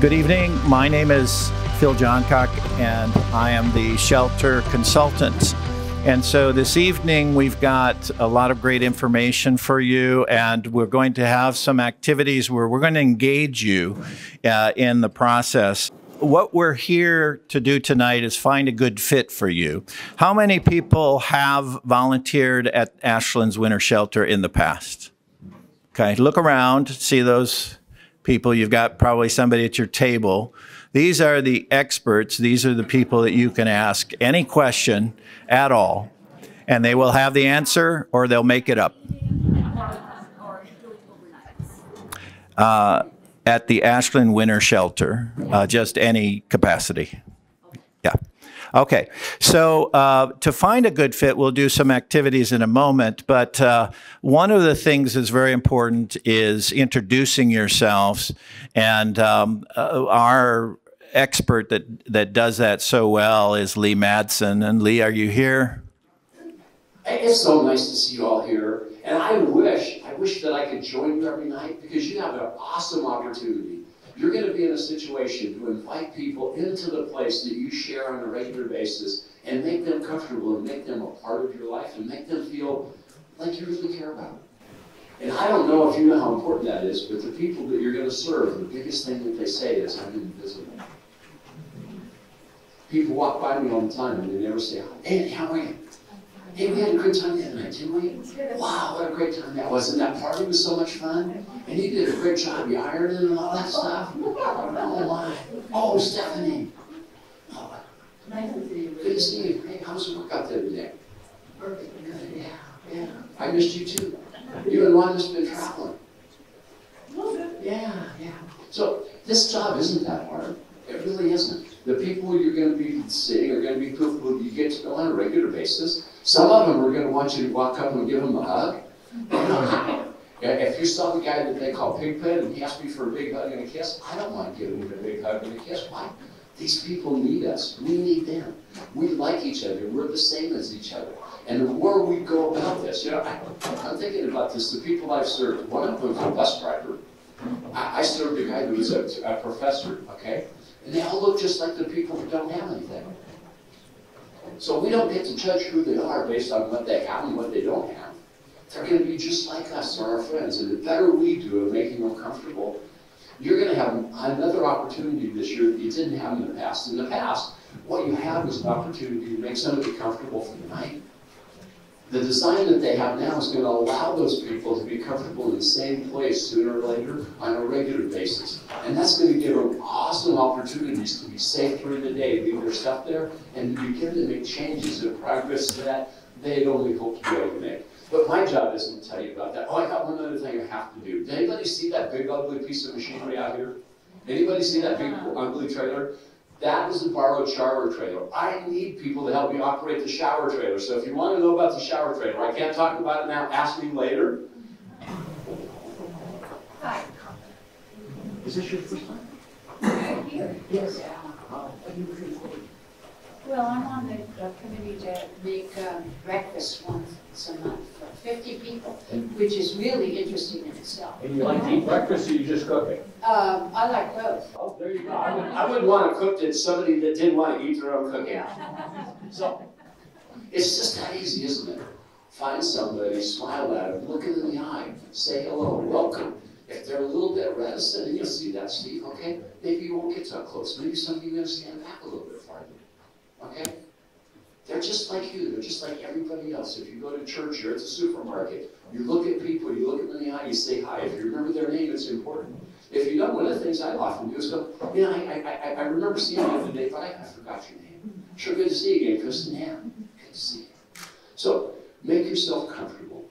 Good evening. My name is Phil Johncock, and I am the shelter consultant. And so this evening, we've got a lot of great information for you, and we're going to have some activities where we're going to engage you in the process. What we're here to do tonight is find a good fit for you. How many people have volunteered at Ashland's Winter Shelter in the past? Okay, look around, see those people. You've got probably somebody at your table. These are the experts. These are the people that you can ask any question at all, and they will have the answer or they'll make it up. At the Ashland Winter Shelter, just any capacity. Yeah. Okay, so to find a good fit, we'll do some activities in a moment, but one of the things that's very important is introducing yourselves, and our expert that does that so well is Leigh Madson. And Leigh, are you here? It's so nice to see you all here, and I wish that I could join you every night, because you have an awesome opportunity. You're going to be in a situation to invite people into the place that you share on a regular basis and make them comfortable and make them a part of your life and make them feel like you really care about them. And I don't know if you know how important that is, but the people that you're going to serve, the biggest thing that they say is, I'm invisible. People walk by me all the time and they never say, hey, how are you? Hey, we had a good time the other night, didn't we? Wow, what a great time that was. And that party was so much fun. And you did a great job. You ironed it and all that stuff. Oh, my. Oh, Stephanie. Oh, nice to see you. Good to see you. Hey, how's the workout there today? Perfect. Good, yeah. I missed you, too. You and Ron have been traveling. Yeah. So this job isn't that hard. It really isn't. The people you're going to be seeing are going to be people who you get to know on a regular basis. Some of them are going to want you to walk up and give them a hug. If you saw the guy that they call Pigpen and he asked me for a big hug and a kiss, I don't mind giving him a big hug and a kiss. Why? These people need us. We need them. We like each other. We're the same as each other. And the more we go about this, I'm thinking about this. The people I've served, one of them was a bus driver. I served a guy who was a professor, okay? And they all look just like the people who don't have anything. So we don't get to judge who they are based on what they have and what they don't have. They're going to be just like us, they're our friends. And the better we do at making them comfortable, you're going to have another opportunity this year that you didn't have in the past. In the past, what you had was an opportunity to make somebody comfortable for the night. The design that they have now is going to allow those people to be comfortable in the same place sooner or later on a regular basis. And that's going to give them awesome opportunities to be safe during the day, leave their stuff there, and to begin to make changes and progress that they'd only hope to be able to make. But my job isn't to tell you about that. Oh, I got one other thing I have to do. Did anybody see that big ugly piece of machinery out here? Anybody see that big ugly trailer? That is a borrowed shower trailer. I need people to help me operate the shower trailer. So if you want to know about the shower trailer, I can't talk about it now. Ask me later. Hi. Is this your first time? Yes. Well, I'm on the committee to make breakfast once a month for 50 people, which is really interesting in itself. And you like to eat breakfast, or you just cook it? I like both. Oh, there you go. I wouldn't want to cook to somebody that didn't want to eat their own cooking. Yeah. So, it's just that easy, isn't it? Find somebody, smile at them, look them in the eye, say hello, welcome. If they're a little bit reticent, and you'll see that, Steve, okay? Maybe you won't get so close. Maybe some of you are going to stand back a little bit farther. Okay? They're just like you. They're just like everybody else. If you go to church or at the supermarket, you look at people, you look them in the eye, you say hi. If you remember their name, it's important. If you don't, one of the things I often do is go, I remember seeing you the other day, but I forgot your name. Sure, good to see you again, Kristen. Yeah, good to see you. So, make yourself comfortable.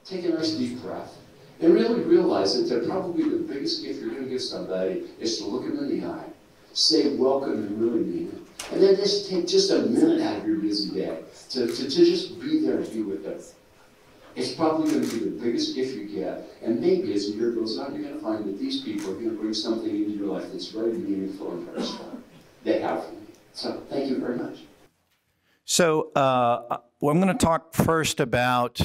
Take a nice deep breath. And really realize that they're probably the biggest gift you're going to give somebody is to look them in the eye, say welcome and really mean it. And then just take just a minute out of your busy day to just be there and be with them. It's probably going to be the biggest gift you get. And maybe as the year goes on, you're going to find that these people are going to bring something into your life that's very meaningful and personal. They have for me. So thank you very much. So I'm going to talk first about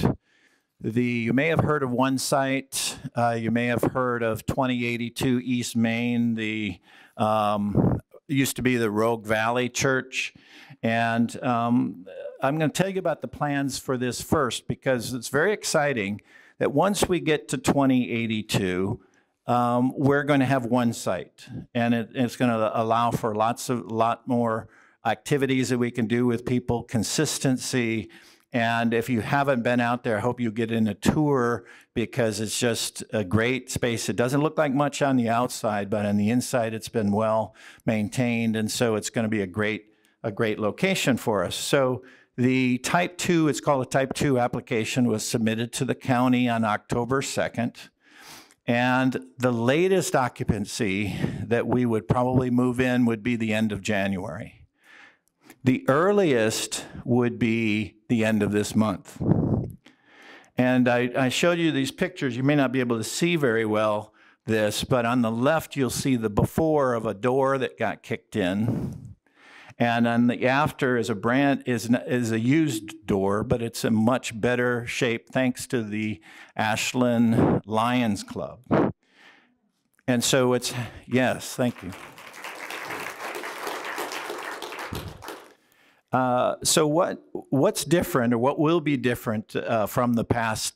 you may have heard of one site you may have heard of 2082 East Main, the used to be the Rogue Valley Church. And I'm going to tell you about the plans for this first, because it's very exciting that once we get to 2082, we're going to have one site, and it's going to allow for a lot more activities that we can do with people, consistency. And if you haven't been out there, I hope you get in a tour, because it's just a great space. It doesn't look like much on the outside, but on the inside, it's been well maintained. And so it's going to be a great location for us. So the Type 2, it's called a Type 2 application, was submitted to the county on October 2nd. And the latest occupancy that we would probably move in would be the end of January. The earliest would be the end of this month. And I showed you these pictures. You may not be able to see very well this, but on the left, you'll see the before of a door that got kicked in. And on the after is a used door, but it's in much better shape thanks to the Ashland Lions Club. And so yes, thank you. So what's different, or what will be different from the past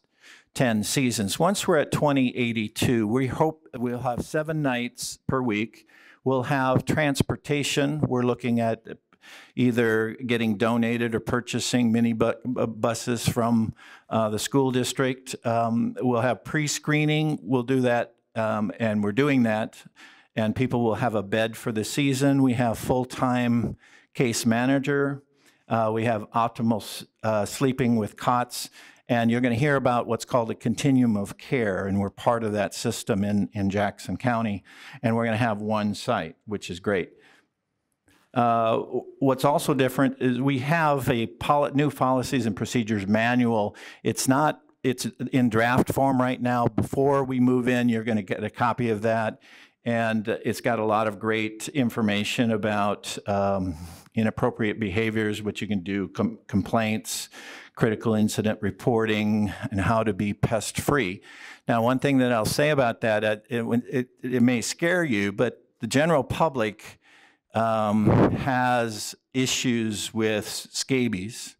10 seasons? Once we're at 2082, we hope we'll have 7 nights per week. We'll have transportation. We're looking at either getting donated or purchasing mini buses from the school district. We'll have pre-screening. We'll do that, and we're doing that. And people will have a bed for the season. We have full-time case manager. We have optimal sleeping with cots. And you're going to hear about what's called a continuum of care, and we're part of that system in Jackson County. And we're going to have one site, which is great. What's also different is we have a new policies and procedures manual. It's in draft form right now. Before we move in, you're going to get a copy of that. And it's got a lot of great information about inappropriate behaviors, what you can do, complaints, critical incident reporting, and how to be pest-free. Now, one thing that I'll say about that, it may scare you, but the general public has issues with scabies.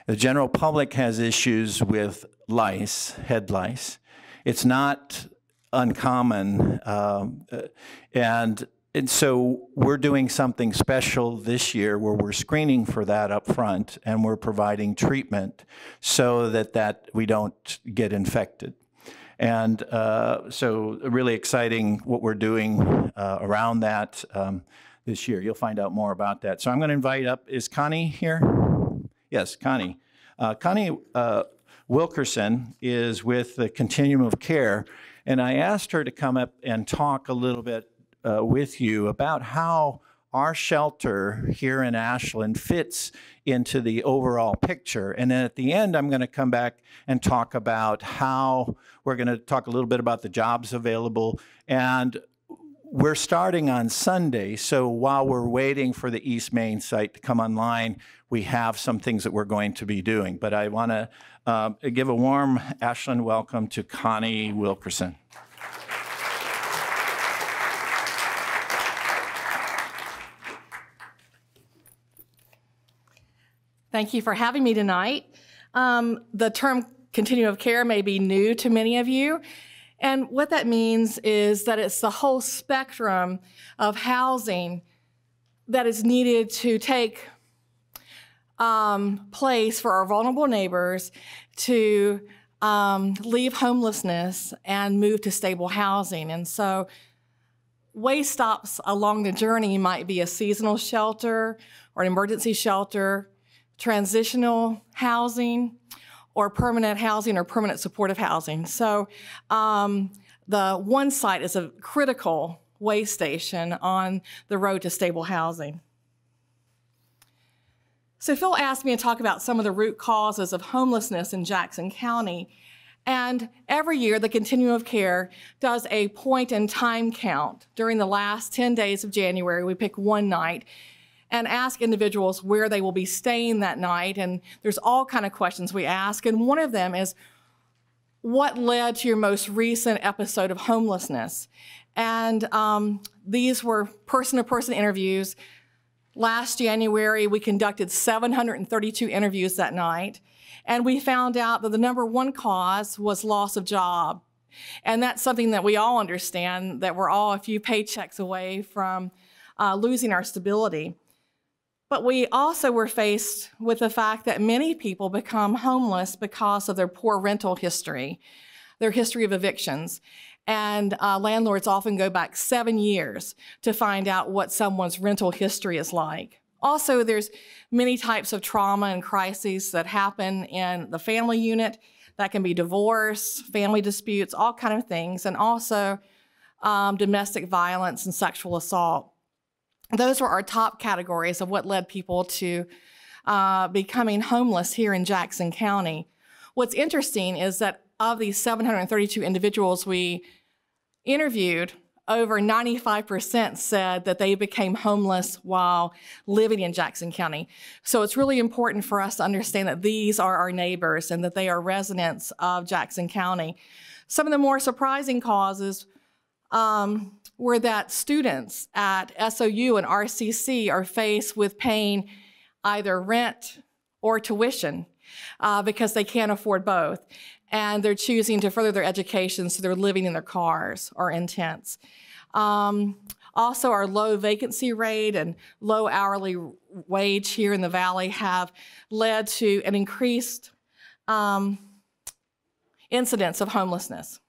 The general public has issues with lice, head lice. It's not uncommon, and so we're doing something special this year where we're screening for that up front, and we're providing treatment so that we don't get infected. And so really exciting what we're doing around that this year. You'll find out more about that. So I'm going to invite up, is Connie here? Yes, Connie. Connie Wilkerson is with the Continuum of Care, and I asked her to come up and talk a little bit with you about how our shelter here in Ashland fits into the overall picture. And then at the end, I'm going to come back and talk about how we're going to talk a little bit about the jobs available. And we're starting on Sunday, so while we're waiting for the East Main site to come online, we have some things that we're going to be doing. But I want to give a warm Ashland welcome to Connie Wilkerson. Thank you for having me tonight. The term continuum of care may be new to many of you. And what that means is that it's the whole spectrum of housing that is needed to take place for our vulnerable neighbors to leave homelessness and move to stable housing. And so way stops along the journey might be a seasonal shelter or an emergency shelter, transitional housing, or permanent housing or permanent supportive housing. So the one site is a critical way station on the road to stable housing. So Phil asked me to talk about some of the root causes of homelessness in Jackson County. And every year, the Continuum of Care does a point in time count. During the last 10 days of January, we pick one night and ask individuals where they will be staying that night. And there's all kind of questions we ask. And one of them is, what led to your most recent episode of homelessness? And these were person-to-person interviews. Last January, we conducted 732 interviews that night, and we found out that the number one cause was loss of job. And that's something that we all understand, that we're all a few paychecks away from losing our stability. But we also were faced with the fact that many people become homeless because of their poor rental history, their history of evictions. And landlords often go back 7 years to find out what someone's rental history is like. Also, there's many types of trauma and crises that happen in the family unit. That can be divorce, family disputes, all kinds of things, and also domestic violence and sexual assault. Those were our top categories of what led people to becoming homeless here in Jackson County. What's interesting is that of these 732 individuals we interviewed, over 95% said that they became homeless while living in Jackson County. So it's really important for us to understand that these are our neighbors and that they are residents of Jackson County. Some of the more surprising causes were that students at SOU and RCC are faced with paying either rent or tuition because they can't afford both. And they're choosing to further their education, so they're living in their cars or in tents. Also, our low vacancy rate and low hourly wage here in the Valley have led to an increased incidence of homelessness.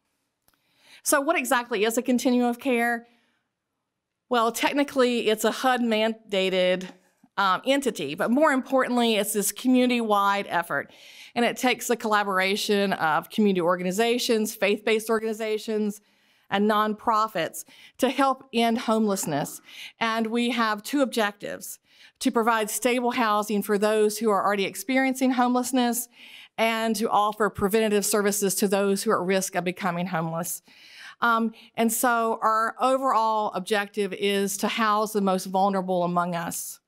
So what exactly is a continuum of care? Well, technically, it's a HUD-mandated entity, but more importantly, it's this community-wide effort. And it takes the collaboration of community organizations, faith-based organizations, and nonprofits to help end homelessness. And we have two objectives: to provide stable housing for those who are already experiencing homelessness, and to offer preventative services to those who are at risk of becoming homeless. And so our overall objective is to house the most vulnerable among us.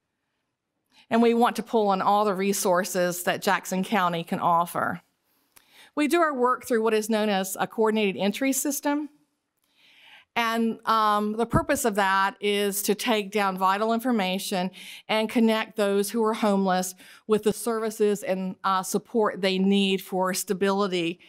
And we want to pull on all the resources that Jackson County can offer. We do our work through what is known as a coordinated entry system. And the purpose of that is to take down vital information and connect those who are homeless with the services and support they need for stability.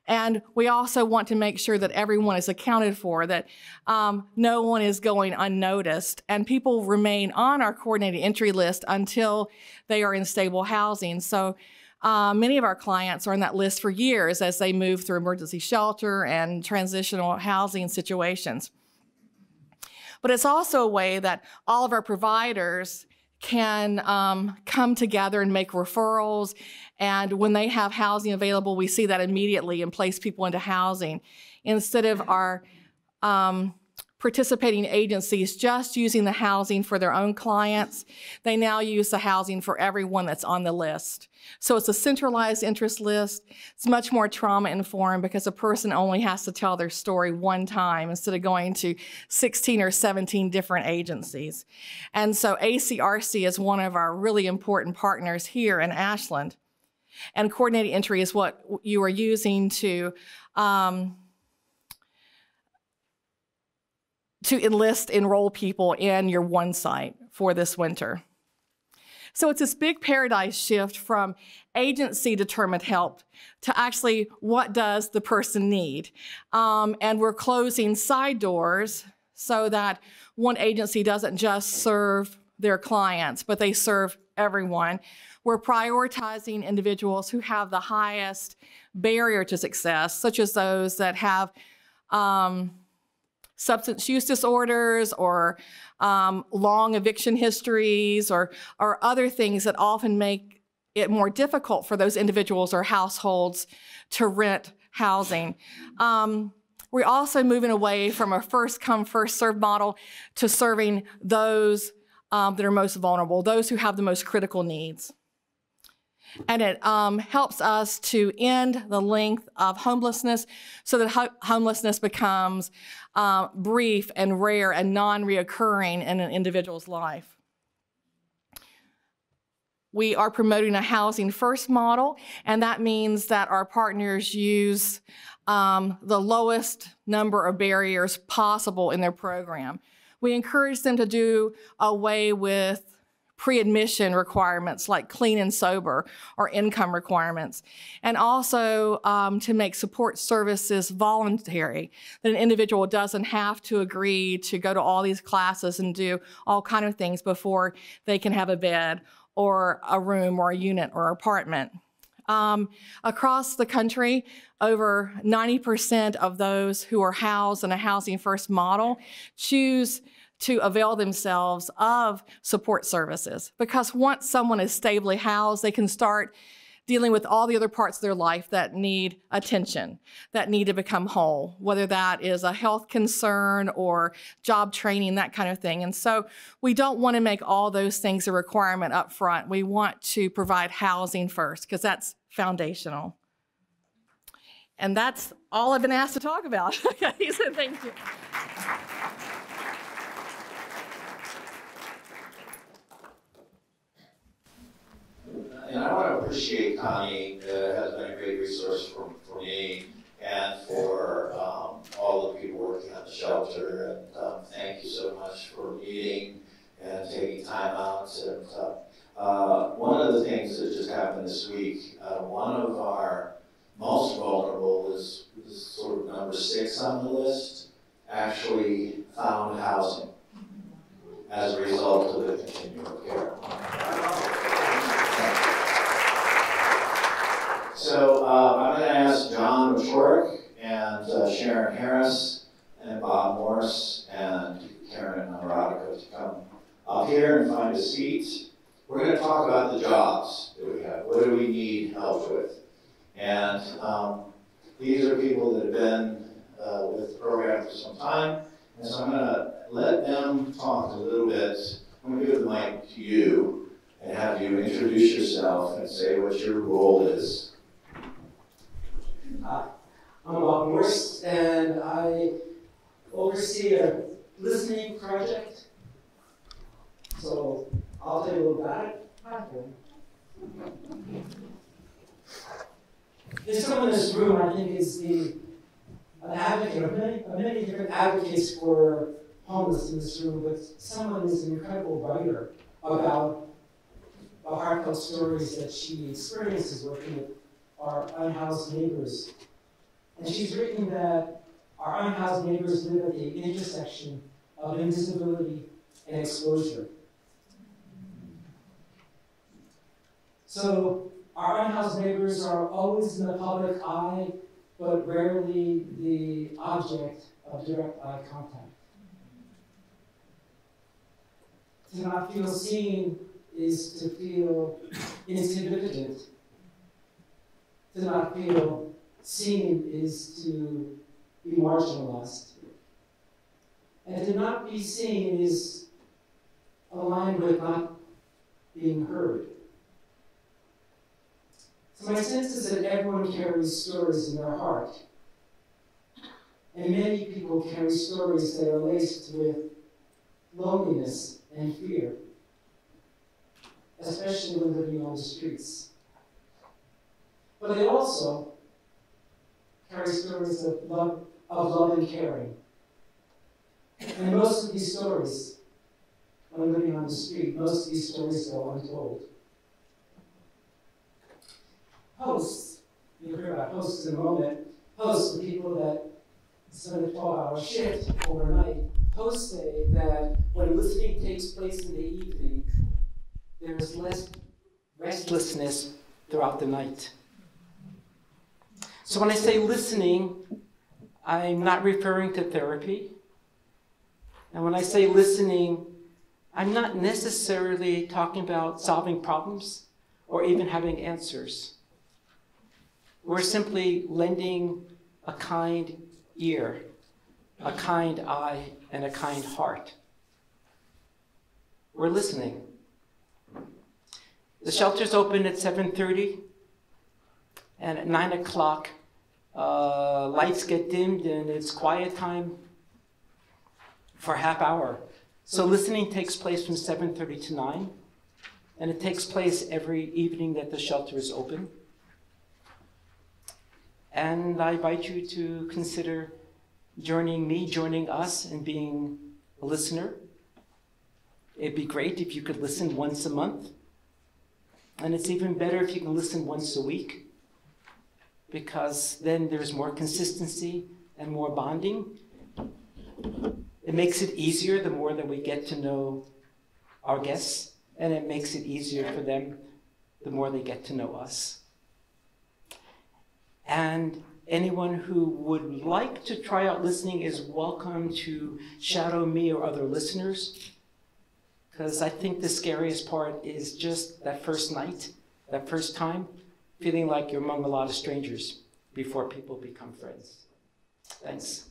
And we also want to make sure that everyone is accounted for, that no one is going unnoticed, and people remain on our coordinated entry list until they are in stable housing. So many of our clients are on that list for years as they move through emergency shelter and transitional housing situations. But it's also a way that all of our providers can come together and make referrals, and when they have housing available, we see that immediately and place people into housing. Instead of our participating agencies just using the housing for their own clients, they now use the housing for everyone that's on the list. So it's a centralized interest list. It's much more trauma-informed because a person only has to tell their story one time instead of going to 16 or 17 different agencies. And so ACRC is one of our really important partners here in Ashland. And coordinated entry is what you are using to enroll people in your one site for this winter. So it's this big paradigm shift from agency-determined help to actually what does the person need. And we're closing side doors so that one agency doesn't just serve their clients, but they serve everyone. We're prioritizing individuals who have the highest barrier to success, such as those that have substance use disorders or long eviction histories or other things that often make it more difficult for those individuals or households to rent housing. We're also moving away from a first come, first served model to serving those that are most vulnerable, those who have the most critical needs. And it helps us to end the length of homelessness so that homelessness becomes brief and rare and non-reoccurring in an individual's life. we are promoting a housing first model, and that means that our partners use the lowest number of barriers possible in their program. We encourage them to do away with pre-admission requirements like clean and sober or income requirements, and also to make support services voluntary, that an individual doesn't have to agree to go to all these classes and do all kinds of things before they can have a bed or a room or a unit or apartment. Across the country, over 90% of those who are housed in a housing first model choose to avail themselves of support services, because once someone is stably housed, they can start dealing with all the other parts of their life that need attention, that need to become whole, whether that is a health concern or job training, that kind of thing. And so we don't want to make all those things a requirement up front. We want to provide housing first, because that's foundational. And that's all I've been asked to talk about. Okay, so thank you. And I want to appreciate Connie, has been a great resource for me and for all the people working at the shelter. And thank you so much for meeting and taking time out. And one of the things that just happened this week, one of our most vulnerable is sort of number 6 on the list, actually found housing as a result of the continuum of care. So I'm going to ask John Wieczorek and Sharon Harris and Bob Morse and Karen Amarotico to come up here and find a seat. We're going to talk about the jobs that we have. What do we need help with? And these are people that have been with the program for some time. And so I'm going to let them talk a little bit. I'm going to give the mic to you and have you introduce yourself and say what your role is. I'm Bob Morse, and I oversee a listening project. So I'll tell you a little about it. There's someone in this room I think is an advocate of many different advocates for homeless in this room, but someone is an incredible writer about the heartfelt stories that she experiences working with our unhoused neighbors. And she's written that our unhoused neighbors live at the intersection of invisibility and exposure. So our unhoused neighbors are always in the public eye, but rarely the object of direct eye contact. To not feel seen is to feel insignificant. To not feel seen is to be marginalized. And to not be seen is aligned with not being heard. So my sense is that everyone carries stories in their heart. And many people carry stories that are laced with loneliness and fear, especially when living on the streets. But they also carry stories of love and caring. And most of these stories, when living on the street, most of these stories go untold. Hosts, you'll hear about hosts in a moment. Hosts, the people that spend a 12-hour shift overnight. Hosts say that when listening takes place in the evening, there's less restlessness throughout the night. So when I say listening, I'm not referring to therapy. And when I say listening, I'm not necessarily talking about solving problems or even having answers. We're simply lending a kind ear, a kind eye, and a kind heart. We're listening. The shelter's open at 7:30, and at 9 o'clock, lights get dimmed and it's quiet time for a half hour. So listening takes place from 7:30 to 9. And it takes place every evening that the shelter is open. And I invite you to consider joining us and being a listener. It'd be great if you could listen once a month. And it's even better if you can listen once a week, because then there's more consistency and more bonding. It makes it easier the more that we get to know our guests, and it makes it easier for them the more they get to know us. And anyone who would like to try out listening is welcome to shadow me or other listeners, because I think the scariest part is just that first night, that first time, feeling like you're among a lot of strangers before people become friends. Thanks.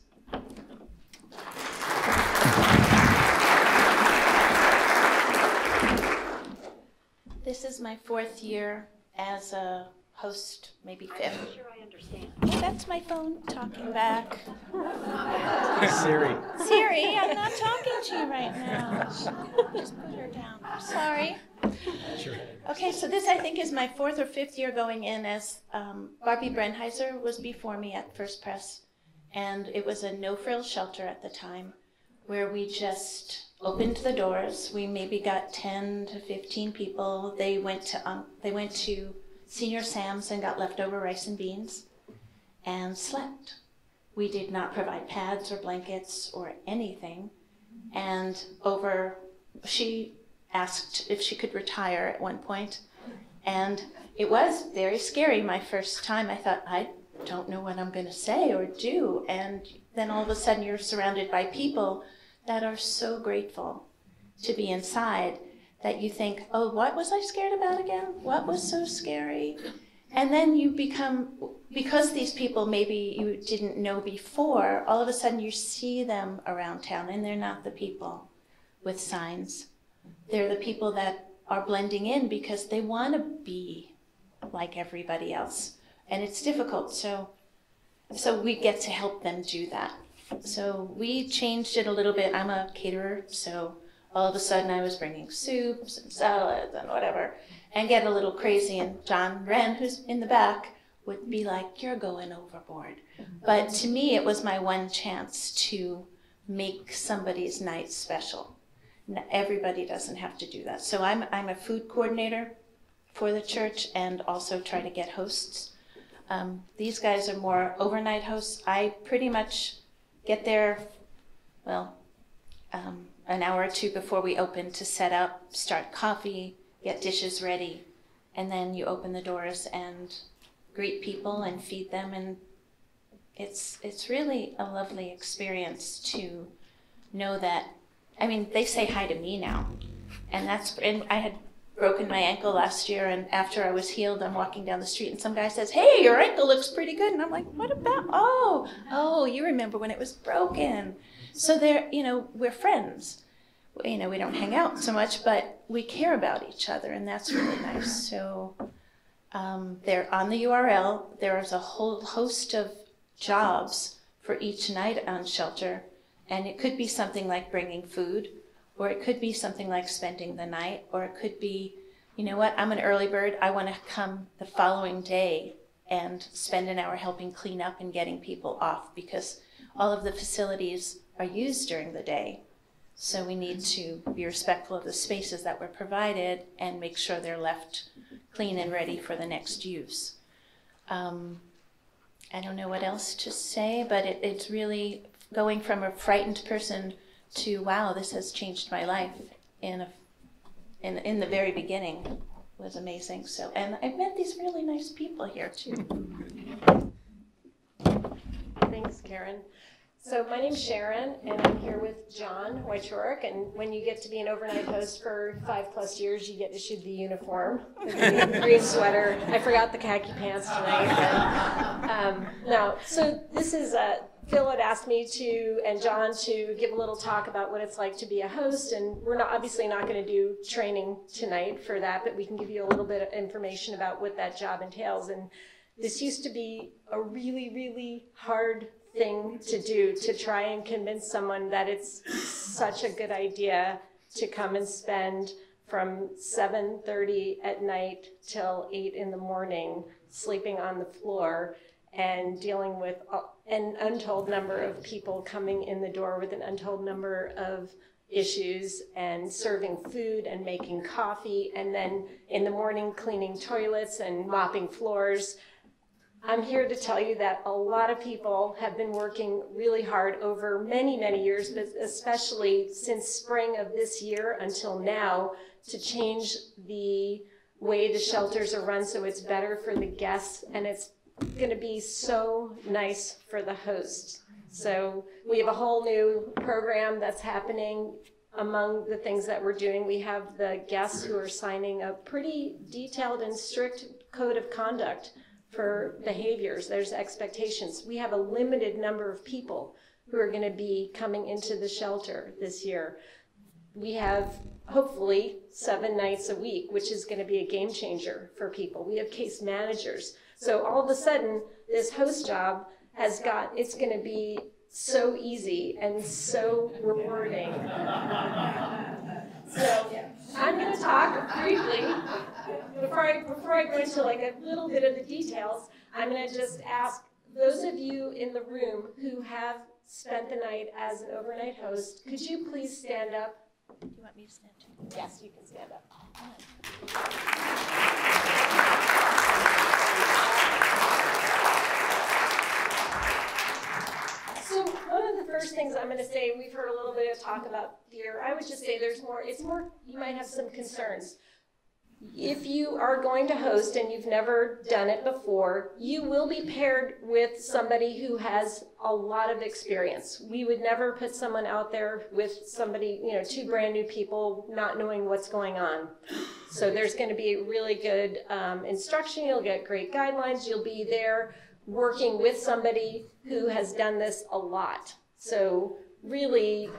This is my 4th year as a host, maybe 5th. I'm not sure I understand. Oh, that's my phone talking back. Siri. Siri, I'm not talking to you right now. Just put her down. Sorry. Sure. Okay, so this I think is my 4th or 5th year going in, as Barbie Brenheiser was before me at First Press. And it was a no-frills shelter at the time, where we just opened the doors. We maybe got 10 to 15 people. They went to Senior Sam's and got leftover rice and beans and slept. We did not provide pads or blankets or anything. And she asked if she could retire at one point. And it was very scary my first time. I thought, I don't know what I'm going to say or do. And then all of a sudden you're surrounded by people that are so grateful to be inside that you think, oh, what was I scared about again? What was so scary? And then you become, because these people maybe you didn't know before, all of a sudden you see them around town, and they're not the people with signs. They're the people that are blending in because they want to be like everybody else. And it's difficult, so we get to help them do that. So we changed it a little bit. I'm a caterer, so all of a sudden I was bringing soups and salads and whatever, and get a little crazy. And John Wren, who's in the back, would be like, you're going overboard. But to me, it was my one chance to make somebody's night special. Everybody doesn't have to do that. So I'm a food coordinator for the church and also try to get hosts. These guys are more overnight hosts. I pretty much get there, an hour or two before we open to set up, start coffee, get dishes ready, and then you open the doors and greet people and feed them. And it's really a lovely experience to know that, I mean, they say hi to me now. And I had broken my ankle last year, and after I was healed, I'm walking down the street and some guy says, hey, your ankle looks pretty good. And I'm like, what about, oh, you remember when it was broken. So we're friends. We don't hang out so much, but we care about each other, and that's really nice. So they're on the URL. There's a whole host of jobs for each night on shelter, and it could be something like bringing food, or it could be something like spending the night, or it could be, you know what, I'm an early bird. I want to come the following day and spend an hour helping clean up and getting people off, because all of the facilities are used during the day. So we need to be respectful of the spaces that were provided and make sure they're left clean and ready for the next use. I don't know what else to say, but it's really going from a frightened person to, wow, this has changed my life in the very beginning was amazing. So, and I've met these really nice people here too. Thanks, Karen. So my name's Sharon, and I'm here with John Wieczorek. And when you get to be an overnight host for 5+ years, you get issued the uniform, the green sweater. I forgot the khaki pants tonight. But, so this is Phil had asked me and John to give a little talk about what it's like to be a host, and we're obviously not going to do training tonight for that, but we can give you a little bit of information about what that job entails. And this used to be a really, really hard thing to do, to try and convince someone that it's such a good idea to come and spend from 7:30 at night till 8 in the morning, sleeping on the floor and dealing with an untold number of people coming in the door with an untold number of issues, and serving food and making coffee, and then in the morning cleaning toilets and mopping floors. I'm here to tell you that a lot of people have been working really hard over many, many years, but especially since spring of this year until now, to change the way the shelters are run so it's better for the guests, and it's going to be so nice for the hosts. So we have a whole new program that's happening. Among the things that we're doing, we have the guests who are signing a pretty detailed and strict code of conduct for behaviors. There's expectations. We have a limited number of people who are going to be coming into the shelter this year. We have hopefully 7 nights a week, which is going to be a game changer for people. We have case managers. So all of a sudden, this host job it's going to be so easy and so rewarding. So I'm going to talk briefly, before I go into like a little bit of the details, I'm going to just ask those of you in the room who have spent the night as an overnight host, could you please stand up? Do you want me to stand too? Yes, you can stand up. So one of the first things I'm going to say, we've heard a little bit of talk about fear. I would just say you might have some concerns. If you are going to host and you've never done it before, you will be paired with somebody who has a lot of experience. We would never put someone out there with somebody, 2 brand new people not knowing what's going on. So there's going to be really good instruction. You'll get great guidelines. You'll be there working with somebody who has done this a lot. So really,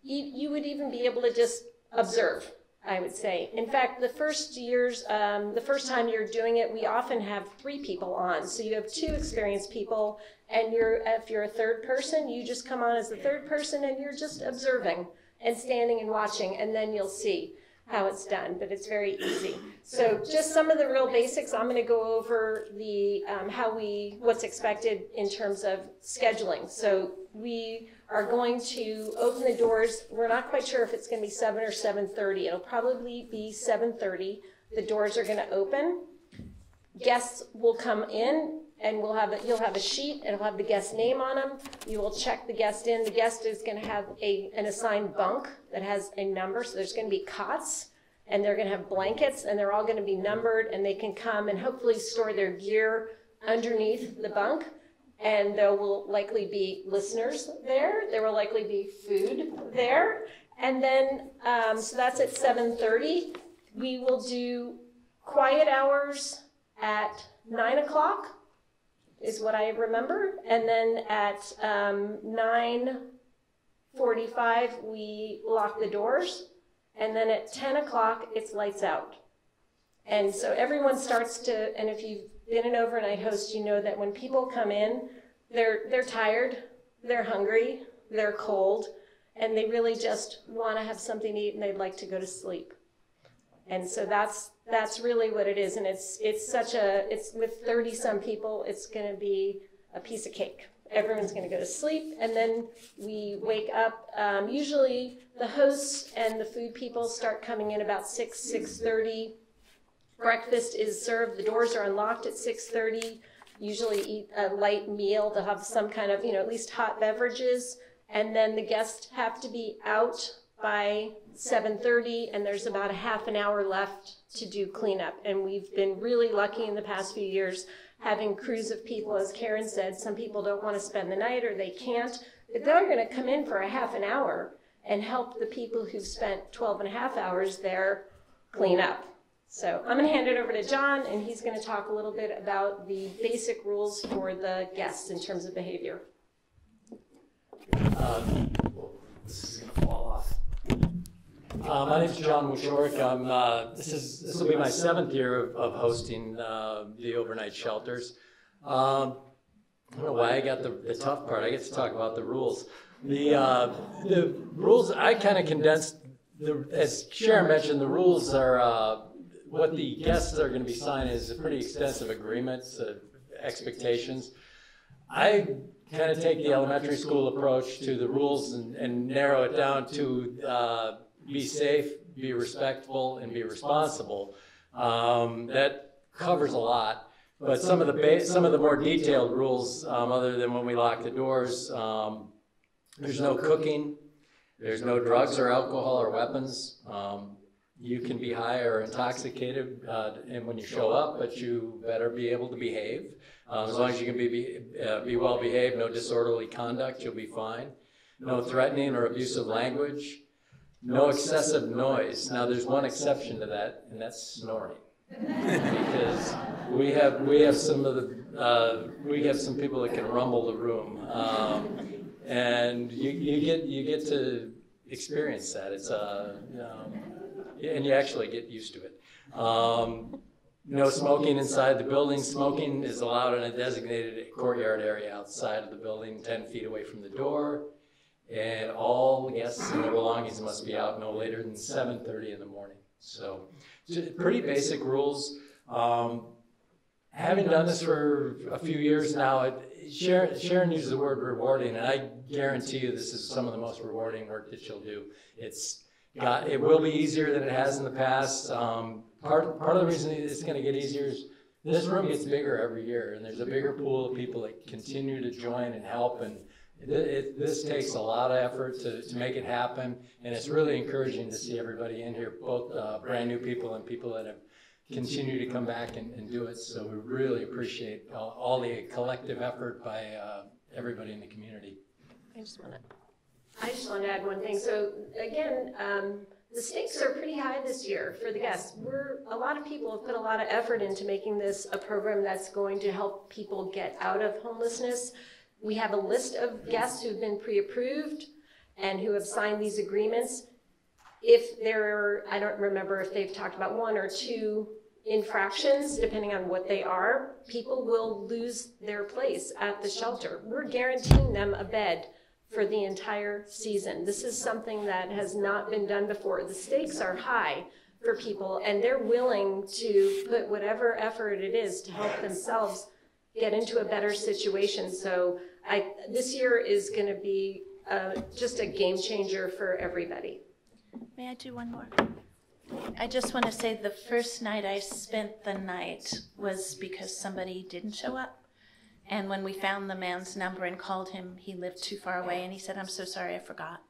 you would even be able to just observe, I would say. In fact, the first time you're doing it, we often have 3 people on. So you have 2 experienced people, and if you're a third person, you just come on as the third person, and you're just observing and standing and watching, and then you'll see how it's done, but it's very easy. So just some of the real basics. I'm going to go over the what's expected in terms of scheduling. So we are going to open the doors. We're not quite sure if it's going to be 7 or 7:30. It'll probably be 7:30. The doors are going to open. Guests will come in, and you'll have a sheet, and it'll have the guest's name on them. You will check the guest in. The guest is going to have an assigned bunk that has a number. So there's going to be cots, and they're going to have blankets, and they're all going to be numbered, and they can come and hopefully store their gear underneath the bunk. And there will likely be listeners there. There will likely be food there. And then, so that's at 7:30. We will do quiet hours at 9 o'clock is what I remember. And then at 9:45, we lock the doors. And then at 10 o'clock, it's lights out. And so everyone starts to, and if you've been an overnight host, you know that when people come in, they're tired, they're hungry, they're cold, and they really just want to have something to eat, and they'd like to go to sleep. And so that's really what it is. And it's with 30 some people, it's going to be a piece of cake. Everyone's going to go to sleep, and then we wake up. Usually the hosts and the food people start coming in about 6:30. Breakfast is served. The doors are unlocked at 6:30. Usually eat a light meal. They'll have some kind of, at least hot beverages. And then the guests have to be out by 7:30, and there's about a half an hour left to do cleanup. And we've been really lucky in the past few years having crews of people. As Karen said, some people don't want to spend the night or they can't, but they're going to come in for a half an hour and help the people who've spent 12 and a half hours there clean up. So I'm going to hand it over to John, and he's going to talk a little bit about the basic rules for the guests in terms of behavior. This is going to fall off. My name is John Wieczorek. This will be my 7th year of hosting the overnight shelters. I don't know why I got the tough part. I get to talk about the rules. The rules, I kind of condensed as Sharon mentioned, the rules are what the guests are going to be signing is a pretty extensive agreements, expectations. I kind of take the elementary school approach to the rules and narrow it down to be safe, be respectful, and be responsible. That covers a lot, but some of the more detailed rules, other than when we lock the doors, there's no cooking, there's no drugs or alcohol or weapons. You can be high or intoxicated and when you show up, but you better be able to behave. As long as you can be well behaved, no disorderly conduct, you'll be fine. No threatening or abusive language. No excessive noise. Now there's one exception to that, and that's snoring. Because we have some people that can rumble the room, and you get to experience that. It's and you actually get used to it. No smoking inside the building. Smoking is allowed in a designated courtyard area outside of the building, 10 feet away from the door. And all guests and their belongings must be out no later than 7:30 in the morning. So pretty basic rules. Having done this for a few years now, Sharon used the word rewarding, and I guarantee you this is some of the most rewarding work that you'll do. It will be easier than it has in the past. Part of the reason it's going to get easier is this room gets bigger every year, and there's a bigger pool of people that continue to join and help, and this takes a lot of effort to make it happen, and it's really encouraging to see everybody in here, both brand new people and people that have continued to come back and do it. So we really appreciate all the collective effort by everybody in the community. I just want to add one thing. So again, the stakes are pretty high this year for the guests. A lot of people have put a lot of effort into making this a program that's going to help people get out of homelessness. We have a list of guests who've been pre-approved and who have signed these agreements. If I don't remember if they've talked about 1 or 2 infractions, depending on what they are, people will lose their place at the shelter. We're guaranteeing them a bed for the entire season. This is something that has not been done before. The stakes are high for people, and they're willing to put whatever effort it is to help themselves get into a better situation. So this year is going to be just a game changer for everybody. May I do one more? I just want to say the first night I spent the night was because somebody didn't show up. And when we found the man's number and called him, he lived too far away, and he said, "I'm so sorry, I forgot."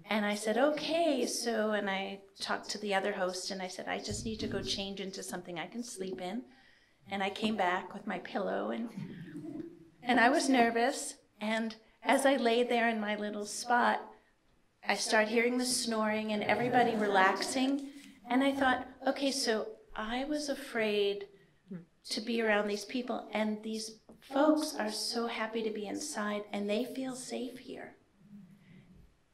And I said, "Okay." And I talked to the other host, and I said, "I just need to go change into something I can sleep in." And I came back with my pillow, and I was nervous. And as I lay there in my little spot, I started hearing the snoring and everybody relaxing. And I thought, okay, so I was afraid to be around these people, and these folks are so happy to be inside, and they feel safe here.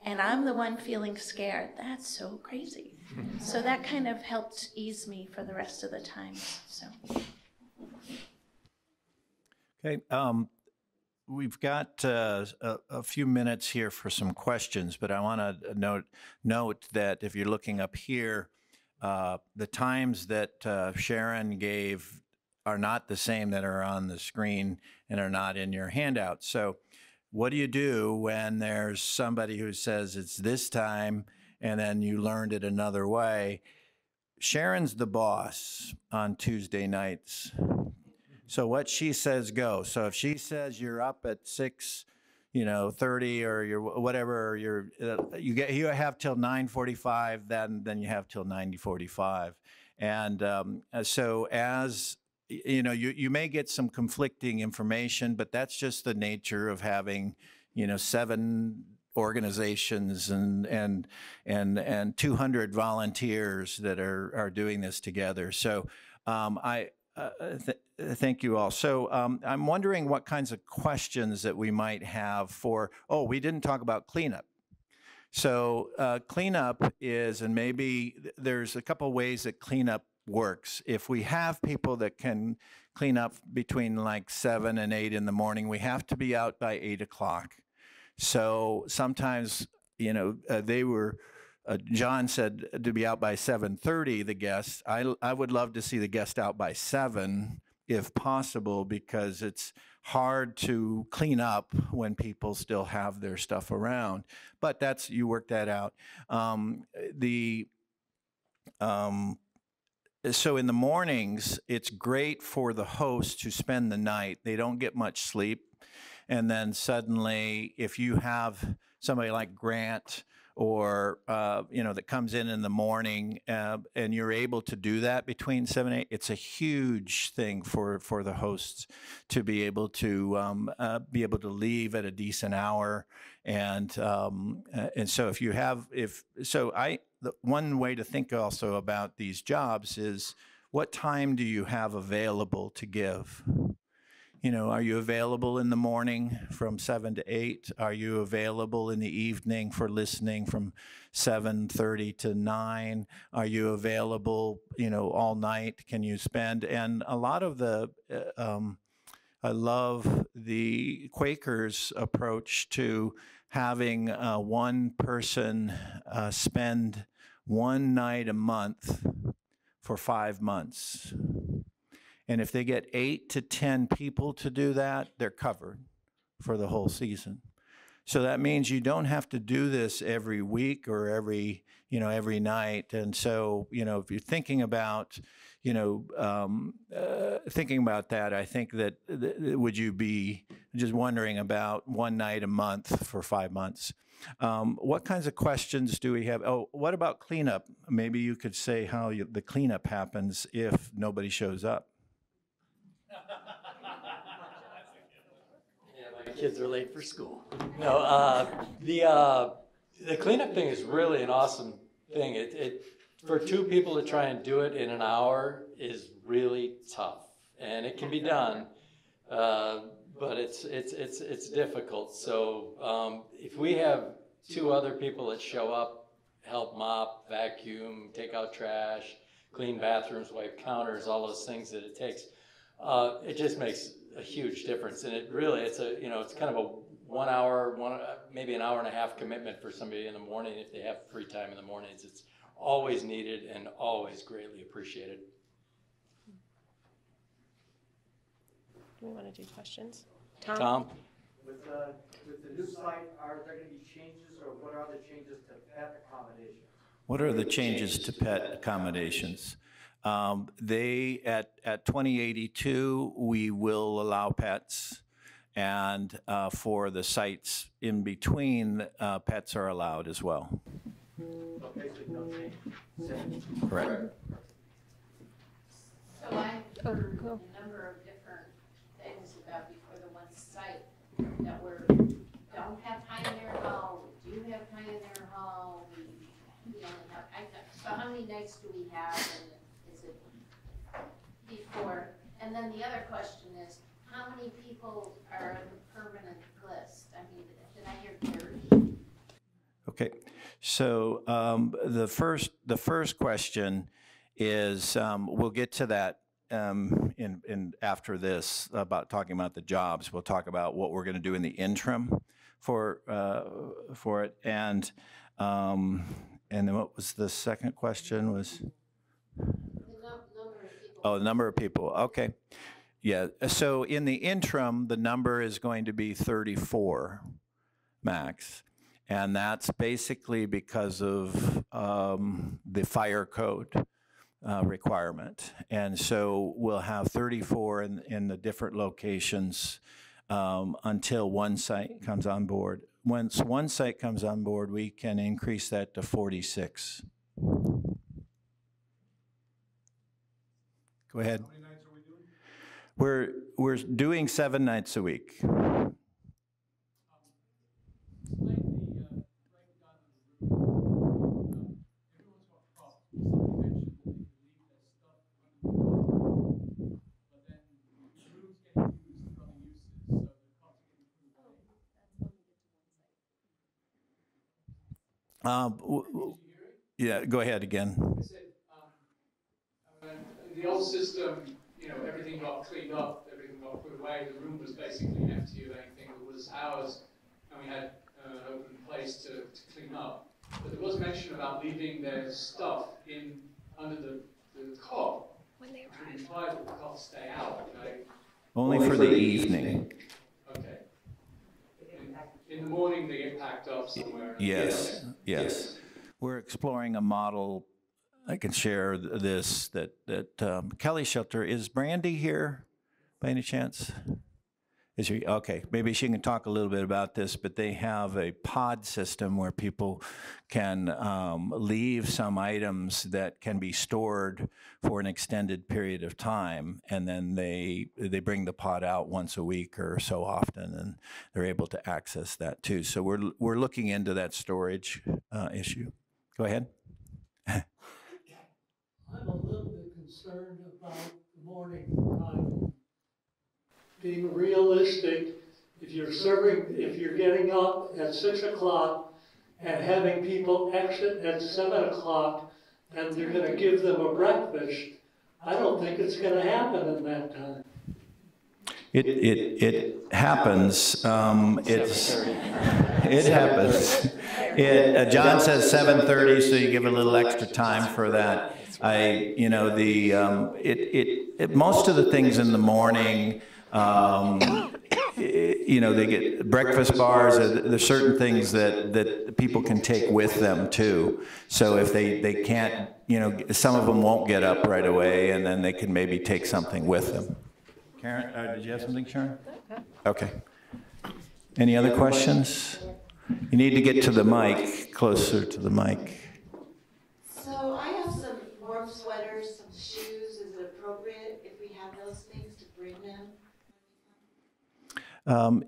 And I'm the one feeling scared. That's so crazy. So that kind of helped ease me for the rest of the time. So. Okay, we've got a few minutes here for some questions, but I want to note that if you're looking up here, the times that Sharon gave are not the same that are on the screen and are not in your handout. So what do you do when there's somebody who says it's this time and then you learned it another way? Sharon's the boss on Tuesday nights. So what she says goes. So if she says you're up at 6:30 or you're whatever, or you have till 9:45, then you have till 9:45. And so as you may get some conflicting information, but that's just the nature of having 7 organizations and 200 volunteers that are doing this together. So thank you all. So I'm wondering what kinds of questions that we might have for, we didn't talk about cleanup. So cleanup is, and maybe there's a couple ways that cleanup works. If we have people that can clean up between like 7 and 8 in the morning, we have to be out by 8 o'clock. So sometimes, they were John said to be out by 7:30, the guest. I would love to see the guest out by 7 if possible, because it's hard to clean up when people still have their stuff around. But you work that out. So in the mornings, it's great for the host to spend the night. They don't get much sleep. And then suddenly, if you have somebody like Grant or, that comes in the morning and you're able to do that between 7 and 8, it's a huge thing for the hosts to be able to leave at a decent hour. And so the one way to think also about these jobs is, what time do you have available to give? Are you available in the morning from 7 to 8? Are you available in the evening for listening from 7:30 to 9? Are you available, all night? Can you spend? And a lot of I love the Quakers' approach to having one person spend one night a month for 5 months. And if they get 8 to 10 people to do that, they're covered for the whole season. So that means you don't have to do this every week or every night. And so, if you're thinking about, that, I think that would you be just wondering about one night a month for 5 months? What kinds of questions do we have? Oh, what about cleanup? Maybe you could say how the cleanup happens if nobody shows up. Yeah, my kids are late for school. No, the cleanup thing is really an awesome thing. It for two people to try and do it in an hour is really tough, and it can be done, but it's difficult. So if we have 2 other people that show up, help mop, vacuum, take out trash, clean bathrooms, wipe counters, all those things that it takes. It just makes a huge difference, and it's kind of a 1 hour, maybe an hour and a half commitment for somebody in the morning if they have free time in the mornings. It's always needed and always greatly appreciated. Do we want to do questions? Tom? With the new site, are there going to be changes, or what are the changes to pet accommodations? What are the changes to pet accommodations? At 2082, we will allow pets, and for the sites in between, pets are allowed as well. So basically no change. Correct. So I've heard a number of different things about before the one site that don't have time in their home, do have time in their home, so how many nights do we have, and is it before? And then the other question is, how many people are on the permanent list? I mean, did I hear 30? Okay, so the first question is, we'll get to that in after this about talking about the jobs. We'll talk about what we're going to do in the interim for it, and then what was the second question? Was the number of people. Okay, yeah. So in the interim, the number is going to be 34 max. And that's basically because of the fire code requirement. And so we'll have 34 in the different locations until one site comes on board. Once one site comes on board, we can increase that to 46. Go ahead. How many nights are we doing? We're doing 7 nights a week. Yeah, go ahead again. I said, the old system, everything got cleaned up, everything got put away. The room was basically empty of anything that was ours, and we had an open place to clean up. But there was was mention about leaving their stuff under the cot. When they arrive. Imply that the cots stay out, okay? Only for the evening. Okay. In the morning, they get packed up somewhere. Yes, yes. We're exploring a model. I can share this, that Kelly Shelter, is Brandie here by any chance? Is she? Okay, maybe she can talk a little bit about this, but they have a pod system where people can leave some items that can be stored for an extended period of time, and then they bring the pod out once a week or so often, and they're able to access that too. So we're looking into that storage issue. Go ahead. I'm a little bit concerned about the morning time. Being realistic, if you're getting up at 6 o'clock and having people exit at 7 o'clock and you're going to give them a breakfast, I don't think it's going to happen in that time. It happens. It happens. John says 7:30, so you give a little extra time for that. Most of the things in the morning. They get breakfast bars. There's certain things that people can take with them too. So if they can't, some of them won't get up right away, and then they can maybe take something with them. Karen, did you have something, Sharon? Okay. Any other questions? You need to get to the mic, closer to the mic. So I have some warm sweaters, some shoes. Is it appropriate if we have those things to bring them?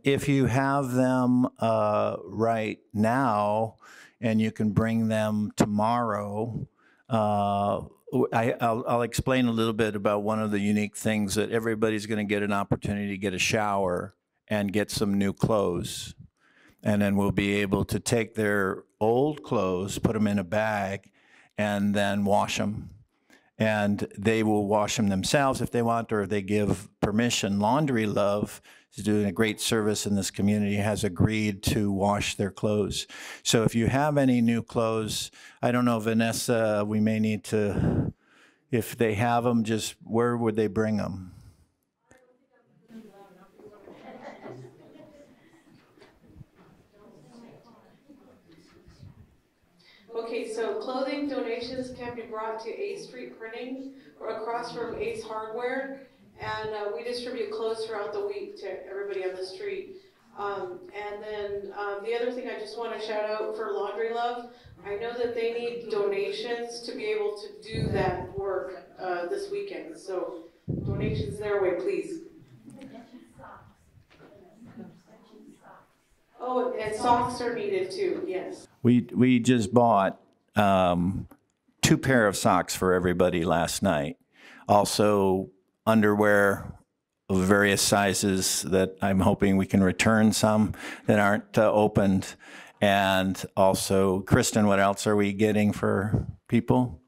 If you have them right now and you can bring them tomorrow, I'll explain a little bit about one of the unique things that everybody's going to get an opportunity to get a shower and get some new clothes. And then we'll be able to take their old clothes, put them in a bag, and then wash them. And they will wash them themselves if they want, or if they give permission. Laundry Love is doing a great service in this community, has agreed to wash their clothes. So if you have any new clothes, I don't know, Vanessa, we may need to, if they have them, just where would they bring them? Okay, so clothing donations can be brought to A Street Printing or across from Ace Hardware, and we distribute clothes throughout the week to everybody on the street. And then the other thing I just want to shout out for Laundry Love, I know that they need donations to be able to do that work this weekend. So donations their way, please. Oh, and socks are needed too, yes. We just bought 2 pair of socks for everybody last night. Also underwear of various sizes that I'm hoping we can return some that aren't opened. And also, Kristen, what else are we getting for people?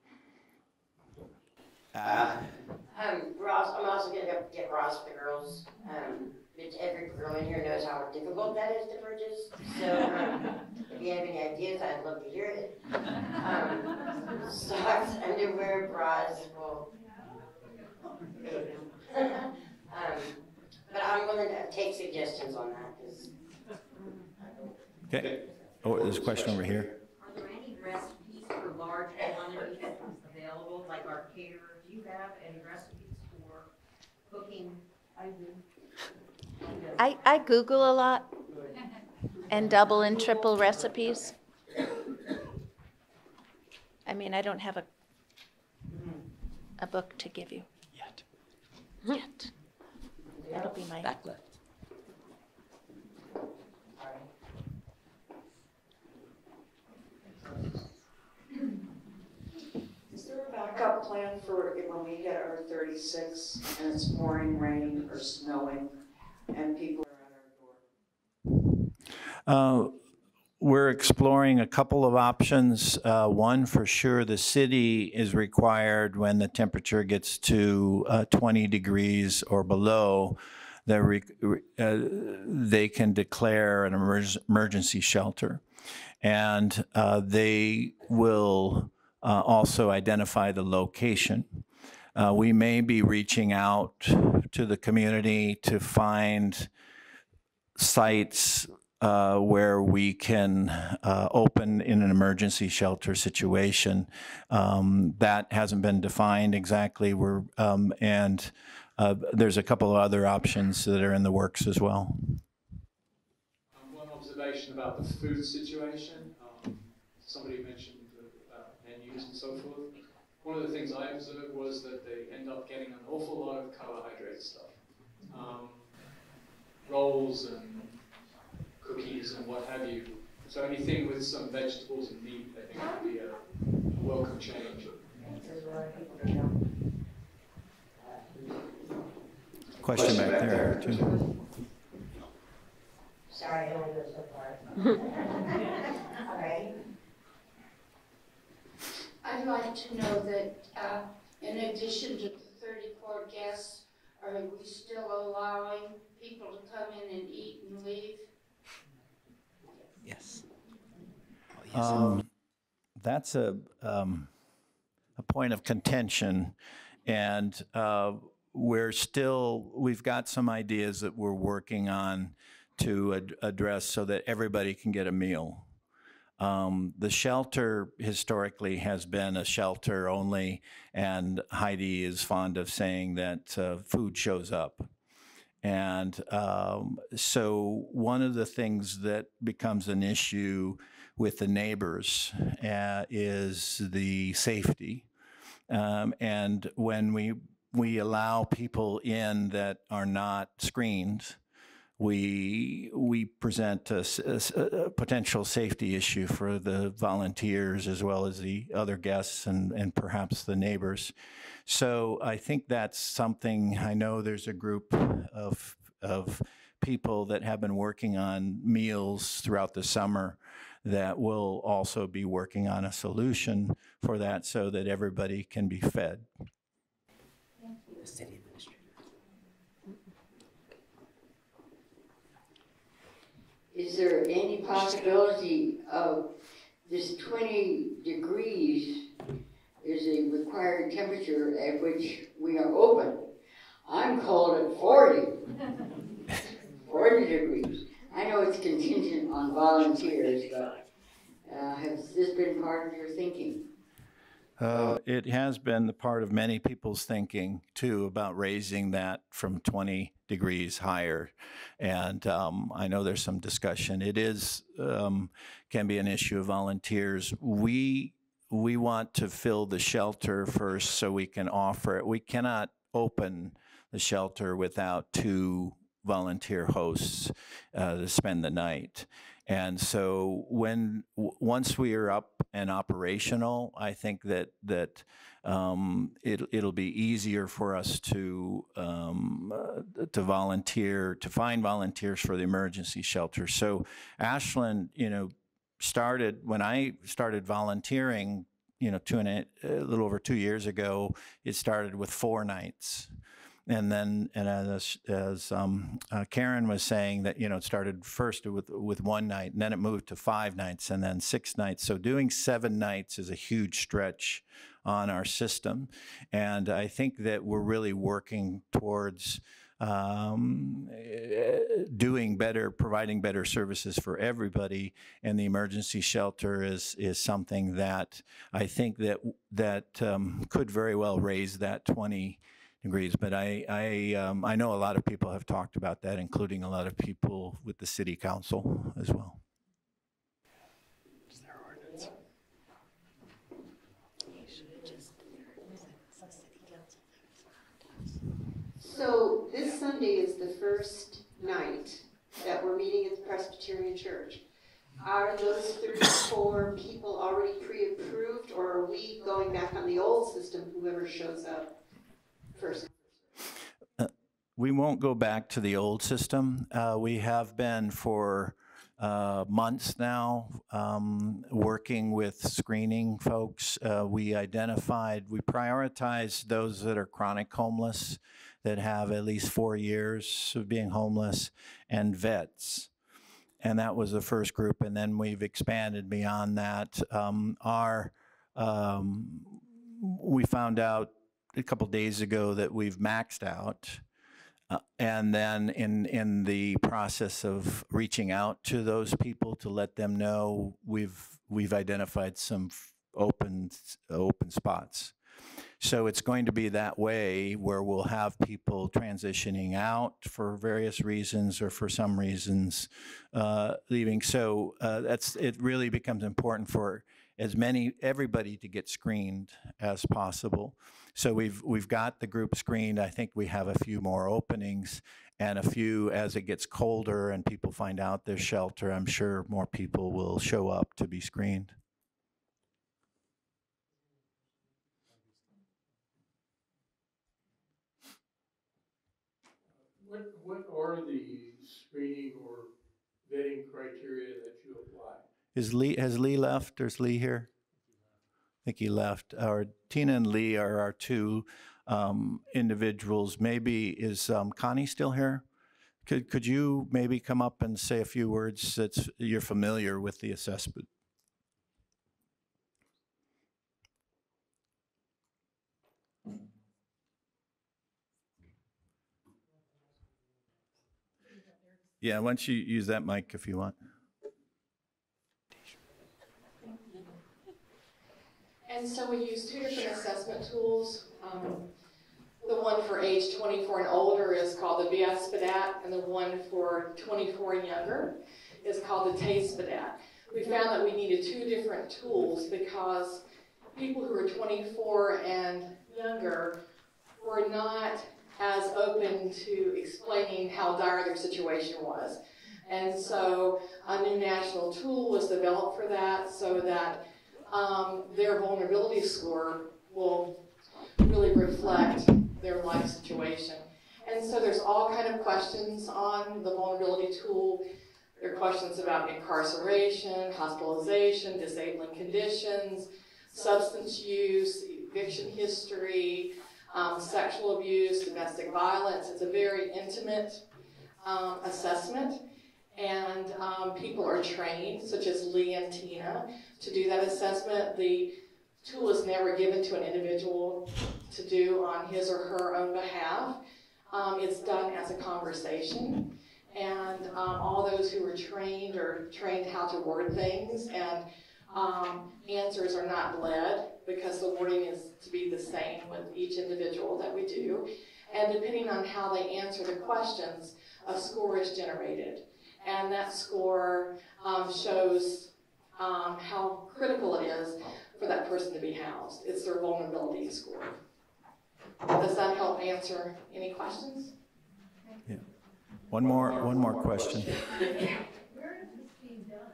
Ross, I'm also going to get Ross for the girls. Every girl in here knows how difficult that is to purchase. So if you have any ideas, I'd love to hear it. Socks, underwear, bras, well, but I'm willing to take suggestions on that. Okay. Oh, there's a question over here. Are there any recipes for large quantities available, like our caterer? Do you have any recipes for cooking? I do. I Google a lot and double and triple recipes. I mean, I don't have a book to give you. Yet. That'll be my back left. Is there a backup plan for when we hit our 36 and it's pouring rain or snowing and people are at our door? We're exploring a couple of options. One, for sure, the city is required when the temperature gets to 20 degrees or below they can declare an emergency shelter. And they will also identify the location. We may be reaching out to the community to find sites where we can open in an emergency shelter situation. That hasn't been defined exactly. There's a couple of other options that are in the works as well. One observation about the food situation. Somebody mentioned menus and so forth. One of the things I observed was that they end up getting an awful lot of carbohydrate stuff. Rolls and cookies and what have you. So anything with some vegetables and meat, I think would be a welcome change. Question back there, too. Sorry, I don't go so far. All right. I'd like to know that in addition to the 34 guests, are we still allowing people to come in and eat and leave? Yes. That's a point of contention, and we've got some ideas that we're working on to address so that everybody can get a meal. The shelter historically has been a shelter only, and Heidi is fond of saying that food shows up. And so one of the things that becomes an issue with the neighbors is the safety. And when we allow people in that are not screened, we present a potential safety issue for the volunteers as well as the other guests and perhaps the neighbors. So I think that's something. I know there's a group of people that have been working on meals throughout the summer that will also be working on a solution for that so that everybody can be fed. The city administrator. Is there any possibility of this 20 degrees is a required temperature at which we are open? I'm cold at 40. 40 degrees. I know it's contingent on volunteers, but has this been part of your thinking? It has been the part of many people's thinking, too, about raising that from 20 degrees higher. And I know there's some discussion. It is can be an issue of volunteers. We want to fill the shelter first so we can offer it. We cannot open the shelter without 2 volunteer hosts to spend the night. And so once we are up and operational, I think that it'll be easier for us to volunteer, to find volunteers for the emergency shelter. So Ashland, started when I started volunteering, a little over 2 years ago. It started with 4 nights. And then, as Karen was saying, that it started first with 1 night, and then it moved to 5 nights, and then 6 nights. So doing 7 nights is a huge stretch on our system, and I think that we're really working towards doing better, providing better services for everybody. And the emergency shelter is something that I think that could very well raise that 20 degrees, but I know a lot of people have talked about that, including a lot of people with the city council as well. So this Sunday is the first night that we're meeting at the Presbyterian Church. Are those 34 people already pre-approved, or are we going back on the old system, whoever shows up first? We won't go back to the old system. We have been for months now, working with screening folks. We prioritized those that are chronic homeless, that have at least 4 years of being homeless, and vets. And that was the first group, and then we've expanded beyond that. We found out a couple days ago that we've maxed out. And then in the process of reaching out to those people to let them know, we've identified some open spots. So it's going to be that way where we'll have people transitioning out for various reasons or for some reasons leaving. So it really becomes important for everybody to get screened as possible. So we've got the group screened. I think we have a few more openings, and a few as it gets colder and people find out there's shelter. I'm sure more people will show up to be screened. What are the screening or vetting criteria that you apply? Has Leigh left? There's Leigh here? I think he left. Tina and Leigh are our two individuals. Maybe is Connie still here? Could you maybe come up and say a few words that you're familiar with the assessment? Yeah, why don't you use that mic if you want. And so we use two different assessment tools. The one for age 24 and older is called the VS-SPDAT, and the one for 24 and younger is called the TASE-SPDAT. We found that we needed two different tools because people who are 24 and younger were not as open to explaining how dire their situation was. And so a new national tool was developed for that so that their vulnerability score will really reflect their life situation. And so there's all kind of questions on the vulnerability tool. There are questions about incarceration, hospitalization, disabling conditions, substance use, eviction history, sexual abuse, domestic violence. It's a very intimate assessment. And people are trained, such as Leigh and Tina, to do that assessment. The tool is never given to an individual to do on his or her own behalf. It's done as a conversation. And all those who are trained how to word things, and answers are not bled because the wording is to be the same with each individual that we do. And depending on how they answer the questions, a score is generated. And that score shows how critical it is for that person to be housed. It's their vulnerability score. Does that help answer any questions? Yeah. One more question. Where is this being done?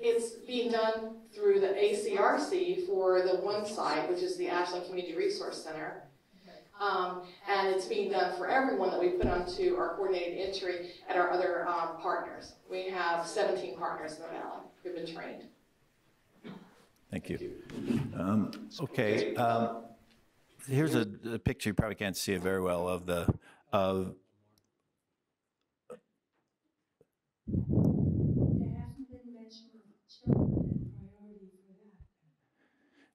It's being done through the ACRC for the one site, which is the Ashland Community Resource Center. And it's being done for everyone that we put onto our coordinated entry at our other partners. We have 17 partners in the valley who've been trained. Thank you. Okay. Here's a picture. You probably can't see it very well of the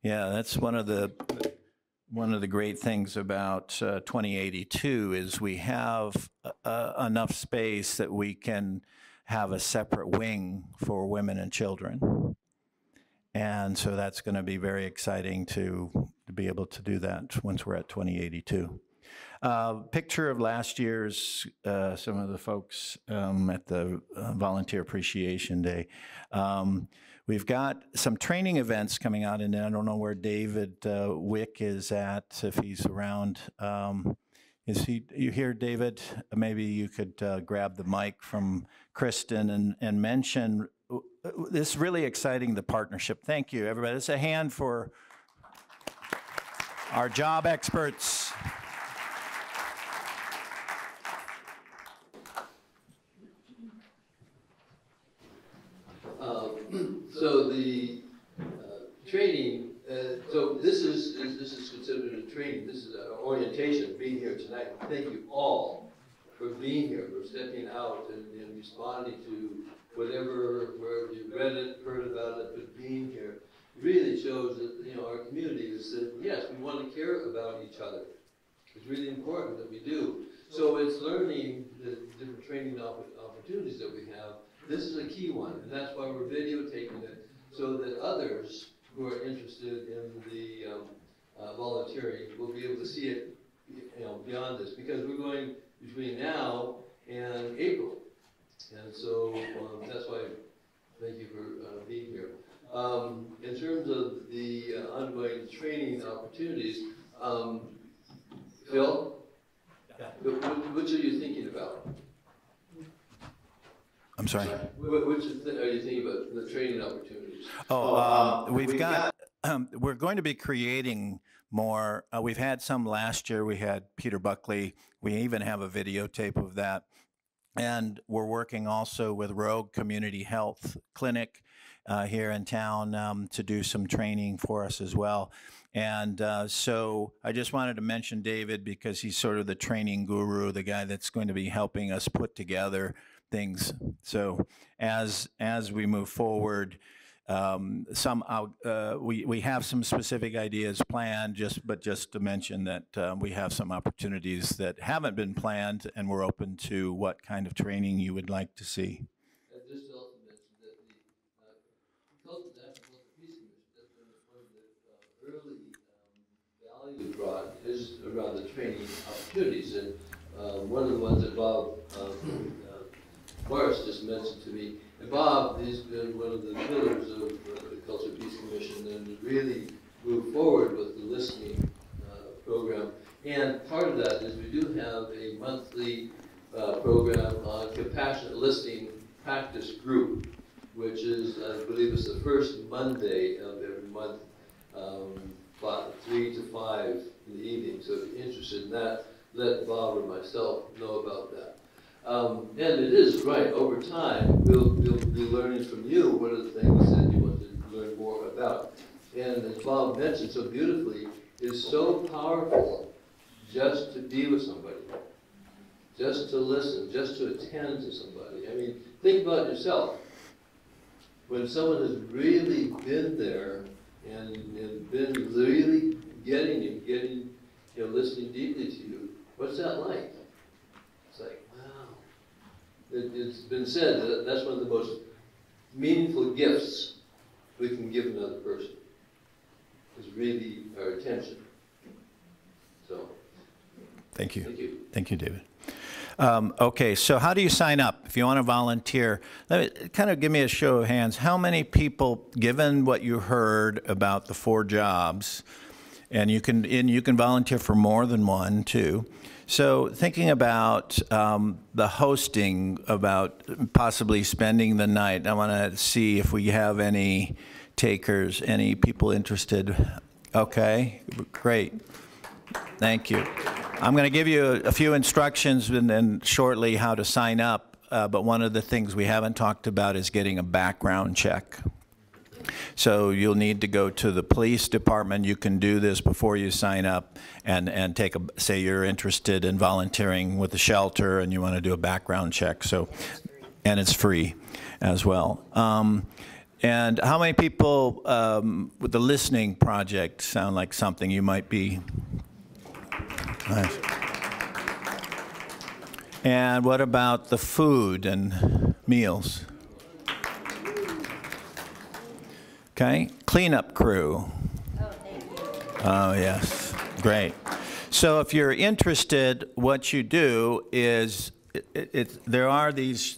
Yeah, that's one of the great things about 2082 is we have enough space that we can have a separate wing for women and children. And so that's going to be very exciting to be able to do that once we're at 2082. Picture of last year's, some of the folks at the Volunteer Appreciation Day. We've got some training events coming out, and I don't know where David Wick is at, if he's around. Is you here, David? Maybe you could grab the mic from Kristen and mention this is really exciting, the partnership. Thank you, everybody. It's a hand for our job experts. So the training, so this is considered a training. This is an orientation, being here tonight. Thank you all for being here, for stepping out and responding to whatever, wherever you read it, heard about it, but being here really shows that, you know, our community is that, yes, we want to care about each other. It's really important that we do. So it's learning the different training opportunities that we have. This is a key one, and that's why we're videotaping it, so that others who are interested in the volunteering will be able to see it, you know, beyond this, because we're going between now and April. And so that's why, thank you for being here. In terms of the ongoing training opportunities, Phil, which are you thinking about? I'm sorry? Which are you thinking about, the training opportunities? We've got, we're going to be creating more. We've had some last year. We had Peter Buckley. We even have a videotape of that. And we're working also with Rogue Community Health Clinic here in town to do some training for us as well. And so I just wanted to mention David because he's sort of the training guru, the guy that's going to be helping us put together things. So as we move forward, we have some specific ideas planned, but just to mention that we have some opportunities that haven't been planned, and we're open to what kind of training you would like to see. Just to also mention that the National Culture Peace Commission, that's been one of the early values brought is around the training opportunities, and one of the ones that Bob Morse just mentioned to me. And Bob has been one of the pillars of the Culture Peace Commission and really moved forward with the listening program. And part of that is we do have a monthly program on compassionate listening practice group, which is, I believe it's the first Monday of every month, about 3 to 5 in the evening. So if you're interested in that, let Bob or myself know about that. And it is right, over time, we'll be learning from you what are the things that you want to learn more about. And as Bob mentioned so beautifully, it's so powerful just to be with somebody, just to listen, just to attend to somebody. I mean, think about yourself. When someone has really been there and been really getting you know, listening deeply to you, what's that like? It's like, it's been said that that's one of the most meaningful gifts we can give another person, is really our attention. So, thank you. Thank you. Thank you, David. Okay, so how do you sign up if you want to volunteer? Kind of give me a show of hands. How many people, given what you heard about the 4 jobs, and you can volunteer for more than one too. So thinking about the hosting, about possibly spending the night, I want to see if we have any takers, any people interested. Okay, great. Thank you. I'm going to give you a few instructions and then shortly how to sign up, but one of the things we haven't talked about is getting a background check. So you'll need to go to the police department. You can do this before you sign up and take say you're interested in volunteering with the shelter and you want to do a background check. So, and it's free as well. And how many people with the listening project sound like something you might be? Nice. And what about the food and meals? Okay, cleanup crew. Oh, thank you. Oh, yes, great. So if you're interested, what you do is, there are these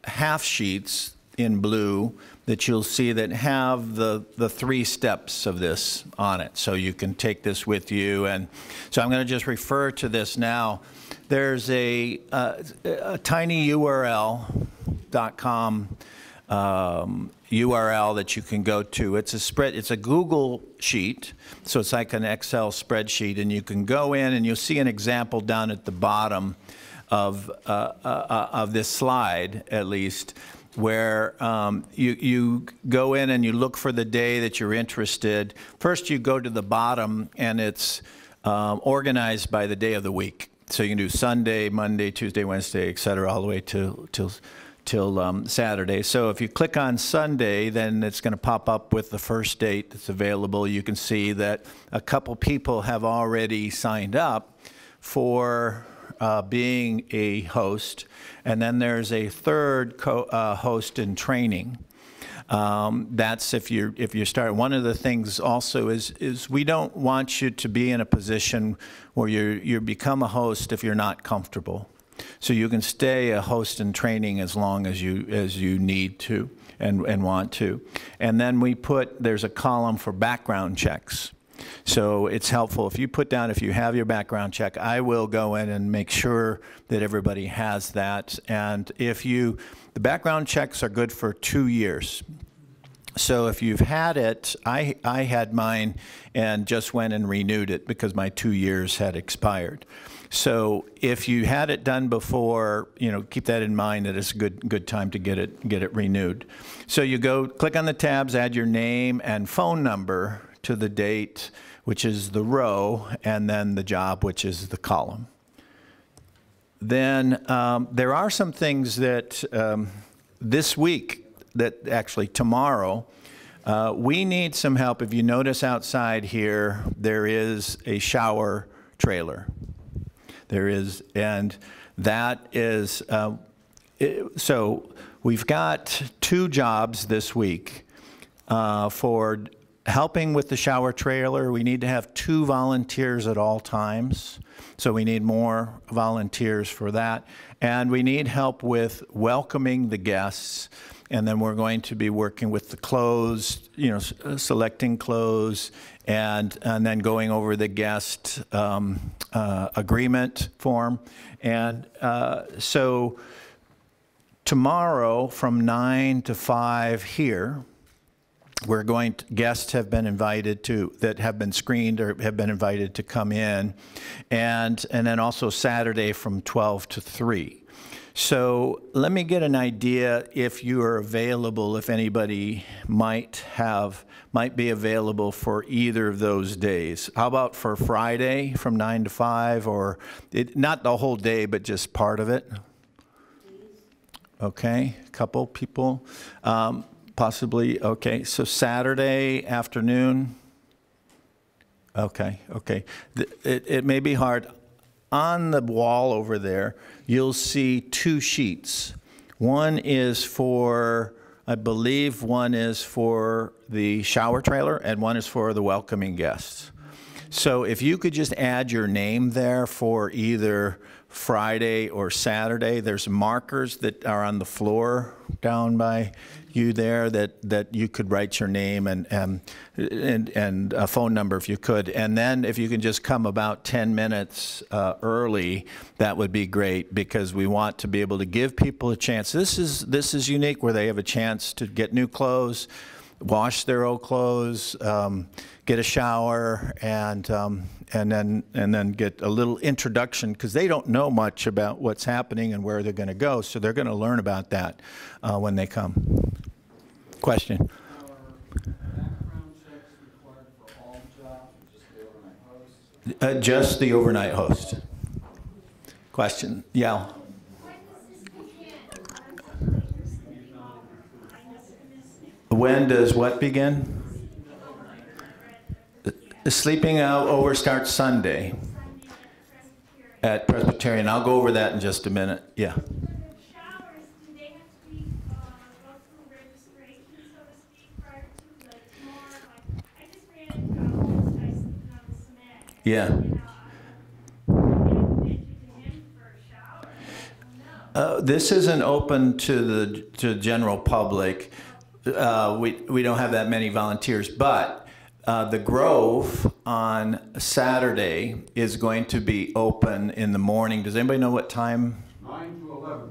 half sheets in blue that you'll see that have the 3 steps of this on it. So you can take this with you. And so I'm going to just refer to this now. There's a tiny URL.com URL that you can go to. It's a Google sheet, so it's like an Excel spreadsheet, and you can go in and you'll see an example down at the bottom of this slide, at least, where you go in and you look for the day that you're interested. First, you go to the bottom, and it's organized by the day of the week. So you can do Sunday, Monday, Tuesday, Wednesday, et cetera, all the way till Saturday. So if you click on Sunday, then it's going to pop up with the first date that's available. You can see that a couple people have already signed up for being a host, and then there's a third host in training. That's if you start. One of the things also is we don't want you to be in a position where you become a host if you're not comfortable. So you can stay a host in training as long as you need to and want to. And then there's a column for background checks. So it's helpful if you put down, if you have your background check, I will go in and make sure that everybody has that. And the background checks are good for 2 years. So if you've had it, I had mine and just went and renewed it because my 2 years had expired. So if you had it done before, keep that in mind that it's a good time to get it renewed. So you click on the tabs, add your name and phone number to the date, which is the row, and then the job, which is the column. Then there are some things that this week, that actually tomorrow, we need some help. If you notice outside here, there is a shower trailer. There is, and that is, so we've got 2 jobs this week for helping with the shower trailer. We need to have 2 volunteers at all times. So we need more volunteers for that. And we need help with welcoming the guests. And then we're going to be working with the clothes, selecting clothes, and then going over the guest agreement form. And so tomorrow from 9 to 5 here, guests have been invited that have been screened or have been invited to come in. And then also Saturday from 12 to 3. So let me get an idea if you are available, if anybody might be available for either of those days. How about for Friday from 9 to 5, or not the whole day, but just part of it? Okay, a couple people, possibly. Okay, so Saturday afternoon. Okay. It may be hard. On the wall over there, you'll see 2 sheets. One is I believe one is for the shower trailer, and one is for the welcoming guests. So if you could just add your name there for either Friday or Saturday, there's markers that are on the floor down by you there that you could write your name and a phone number if you could. And then if you can just come about 10 minutes early, that would be great, because we want to be able to give people a chance. This is unique, where they have a chance to get new clothes, wash their old clothes, get a shower, and then get a little introduction, because they don't know much about what's happening and where they're going to go. So they're going to learn about that when they come. Question? Background checks required for all jobs, or just the overnight host? Just the overnight host. Question? Yeah. When does what begin? The sleeping over starts Sunday at Presbyterian. I'll go over that in just a minute. Yeah. Yeah. This isn't open to the general public. We don't have that many volunteers, but the Grove on Saturday is going to be open in the morning. Does anybody know what time? 9 to 11.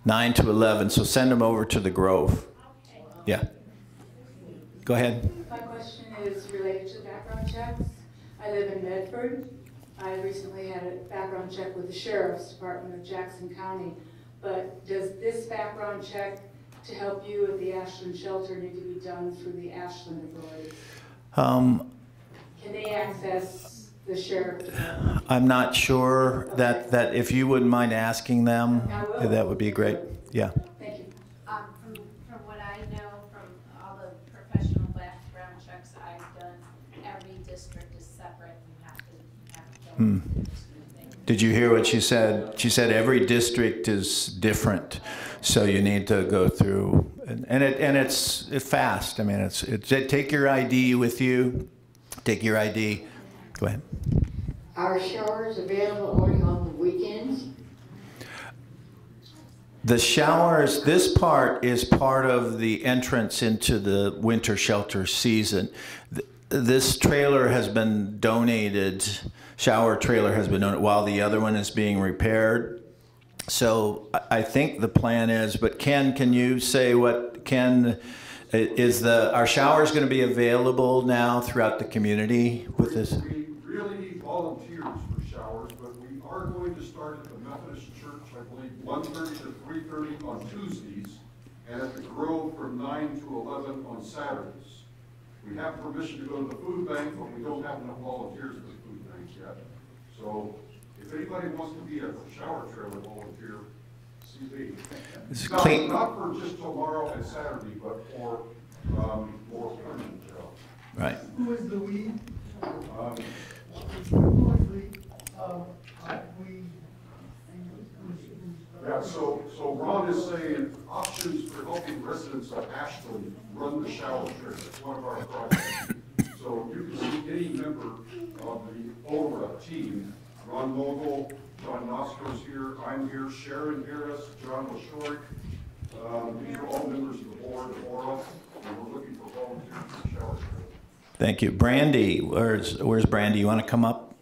9 to 11. So send them over to the Grove. Yeah. Go ahead. My question is related to background checks. I live in Medford. I recently had a background check with the Sheriff's Department of Jackson County. But does this background check to help you at the Ashland shelter need to be done through the Ashland authorities? Can they access the sheriff department? I'm not sure that if you wouldn't mind asking them, that would be great. Yeah. Thank you. From what I know, from all the professional background checks I've done, every district is separate. You have to go. Did you hear what she said? She said every district is different, so you need to go through, and it's fast. I mean, it's take your ID with you. Take your ID. Go ahead. Are showers available only on the weekends? The showers, this part is part of the entrance into the winter shelter season. This trailer has been donated, shower trailer has been donated while the other one is being repaired. So I think the plan is, but Ken, can you say what, Ken, are showers going to be available now throughout the community with this? We really need volunteers for showers, but we are going to start at the Methodist Church, I believe, 1:30 to 3:30 on Tuesdays, and at the Grove from 9 to 11 on Saturdays. We have permission to go to the food bank, but we don't have enough volunteers for the food bank yet. So if anybody wants to be a shower trailer volunteer, CV. Not for just tomorrow and Saturday, but for more permanent jobs. Right. Who is the we? Yeah, so Ron is saying options for helping residents of Ashland run the shower trailer. It's one of our projects. So you can see any member of the ORA team. Ron Mogul, John Nosko's here, I'm here, Sharon Harris, John Wieczorek. These are all members of the board of ORA, and we're looking for volunteers for the shower trailer. Thank you. Brandie, where's Brandie? You want to come up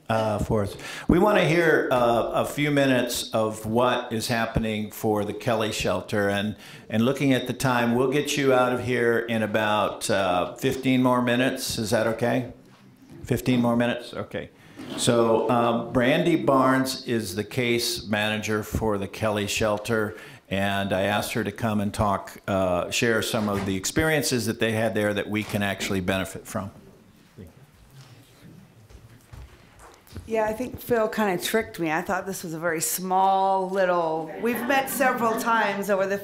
for us? We want to hear a few minutes of what is happening for the Kelly shelter. And looking at the time, we'll get you out of here in about 15 more minutes. Is that okay? 15 more minutes? Okay. So Brandie Barnes is the case manager for the Kelly shelter. And I asked her to come and talk, share some of the experiences that they had there that we can actually benefit from. Yeah, I think Phil kind of tricked me. I thought this was a very small little, we've met several times over the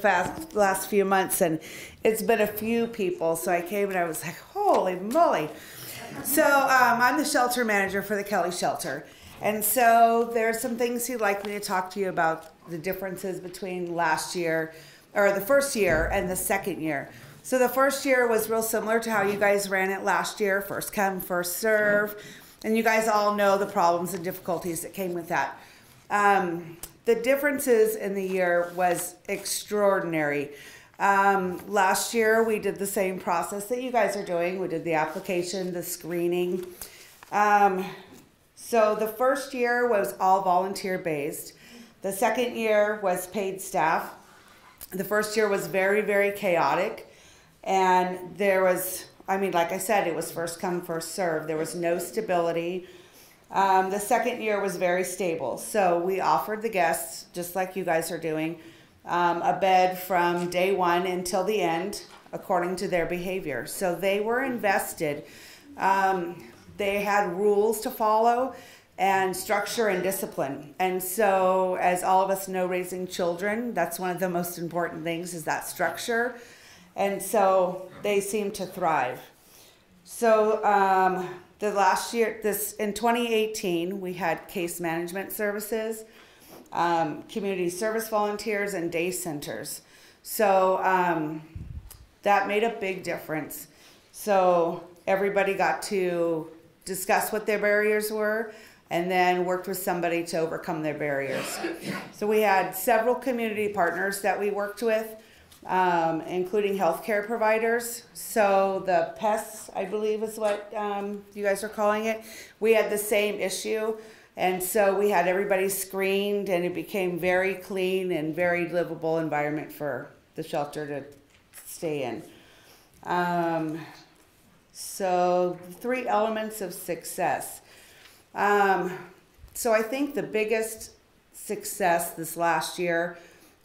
last few months, and it's been a few people. So I came and I was like, holy moly. So I'm the shelter manager for the Kelly shelter. And so there's some things he'd like me to talk to you about, the differences between last year, or the first year and the second year. So the first year was real similar to how you guys ran it last year, first come, first serve. And you guys all know the problems and difficulties that came with that. The differences in the year was extraordinary. Last year, we did the same process that you guys are doing. We did the application, the screening. So the first year was all volunteer-based. The second year was paid staff. The first year was very, very chaotic. And there was, I mean, like I said, it was first come, first serve. There was no stability. The second year was very stable. So we offered the guests, just like you guys are doing, a bed from day one until the end, according to their behavior. So they were invested. They had rules to follow and structure and discipline. And so, as all of us know, raising children, that's one of the most important things, is that structure. And so they seem to thrive. So the last year, in 2018, we had case management services, community service volunteers, and day centers. So that made a big difference. So everybody got to discuss what their barriers were and then worked with somebody to overcome their barriers. So we had several community partners that we worked with, including healthcare providers. So the PES, I believe is what you guys are calling it. We had the same issue. And so we had everybody screened, and it became very clean and very livable environment for the shelter to stay in. So 3 elements of success. So I think the biggest success this last year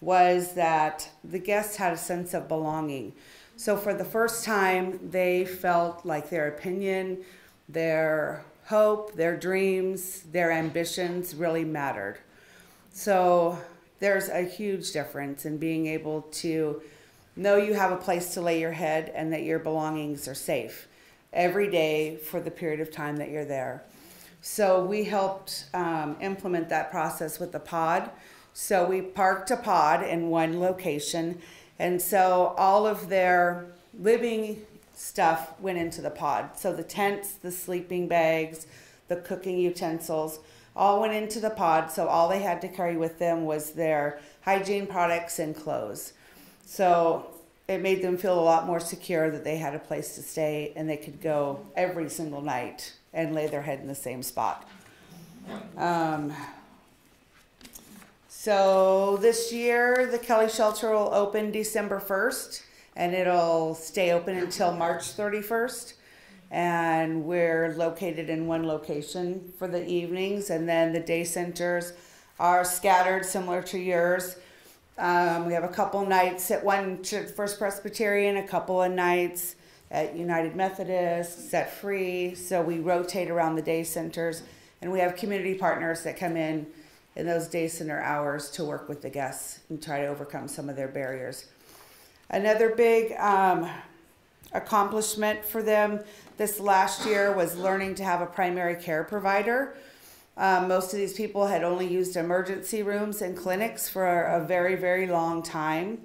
was that the guests had a sense of belonging. So for the first time, they felt like their opinion, their hope, their dreams, their ambitions really mattered. So there's a huge difference in being able to know you have a place to lay your head and that your belongings are safe every day for the period of time that you're there. So we helped implement that process with the pod. So we parked a pod in one location, and so all of their living stuff went into the pod. So the tents, the sleeping bags, the cooking utensils, all went into the pod. So all they had to carry with them was their hygiene products and clothes. So it made them feel a lot more secure that they had a place to stay and they could go every single night and lay their head in the same spot. So this year, the Kelly Shelter will open December 1st, and it'll stay open until March 31st. And we're located in one location for the evenings, and then the day centers are scattered similar to yours. We have a couple nights at one church, First Presbyterian, a couple of nights at United Methodist, Set Free. So we rotate around the day centers, and we have community partners that come in those day center hours to work with the guests and try to overcome some of their barriers. Another big accomplishment for them this last year was learning to have a primary care provider. Most of these people had only used emergency rooms and clinics for a very, very long time.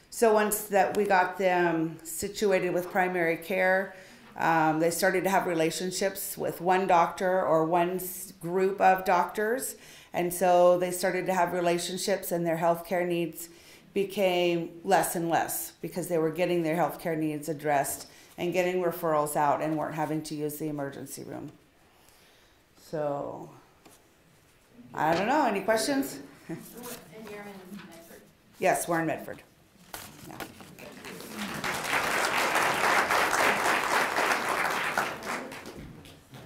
So once that we got them situated with primary care, they started to have relationships with one doctor or one group of doctors. And so they started to have relationships, and their healthcare needs became less and less because they were getting their healthcare needs addressed and getting referrals out and weren't having to use the emergency room. So, I don't know, any questions? And you're in Medford? Yes, we're in Medford. Yeah.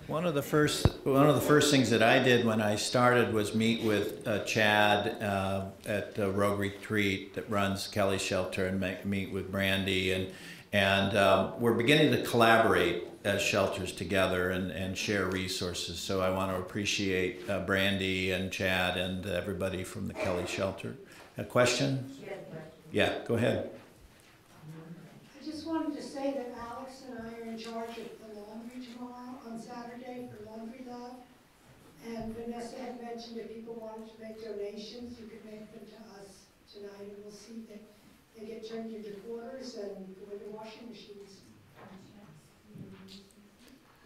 One of the first things that I did when I started was meet with Chad at Rogue Retreat that runs Kelly Shelter, and meet with Brandie, and we're beginning to collaborate as shelters together and share resources. So I want to appreciate Brandie and Chad and everybody from the Kelly Shelter. A question? Yeah, go ahead. I just wanted to say that Alex and I are in charge of the laundry tomorrow on Saturday for Laundry Love. And Vanessa had mentioned if people wanted to make donations, you could make them to us tonight, and we'll see that they get turned into quarters and go into washing machines.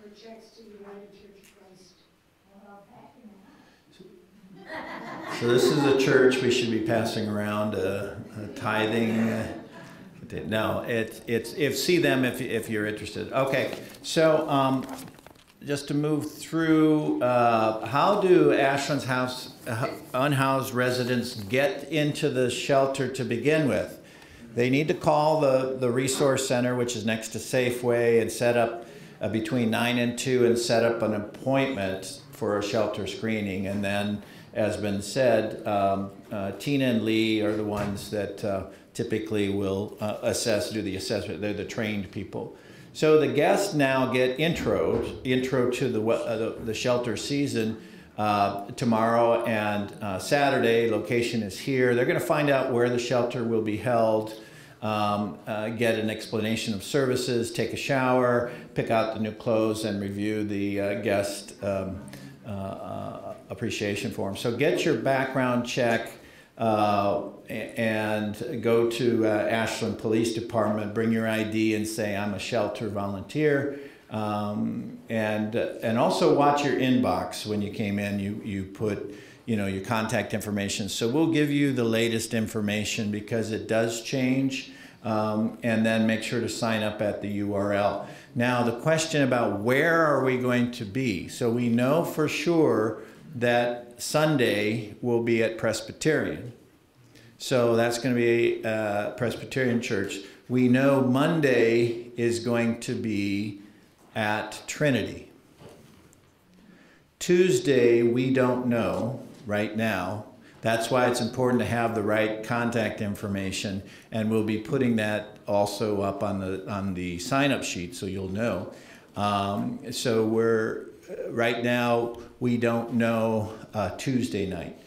Or checks to United Church of Christ. So this is a church we should be passing around a tithing. No, see them if you're interested. Okay, so just to move through, how do Ashland's unhoused residents get into the shelter to begin with? They need to call the resource center, which is next to Safeway, and set up between 9 and 2 and set up an appointment for a shelter screening. And then, as been said, Tina and Leigh are the ones that typically will do the assessment. They're the trained people. So the guests now get intro to the shelter season tomorrow and Saturday. Location is here. They're going to find out where the shelter will be held, get an explanation of services, take a shower, pick out the new clothes, and review the guest appreciation form. So get your background check and go to Ashland Police Department, bring your ID and say, I'm a shelter volunteer. And also watch your inbox when you came in. You put your contact information. So we'll give you the latest information because it does change. And then make sure to sign up at the URL. Now the question about where are we going to be? So we know for sure that Sunday will be at Presbyterian. So that's going to be Presbyterian Church. We know Monday is going to be at Trinity. Tuesday, we don't know right now. That's why it's important to have the right contact information, and we'll be putting that also up on the sign-up sheet so you'll know. So we're right now we don't know Tuesday night.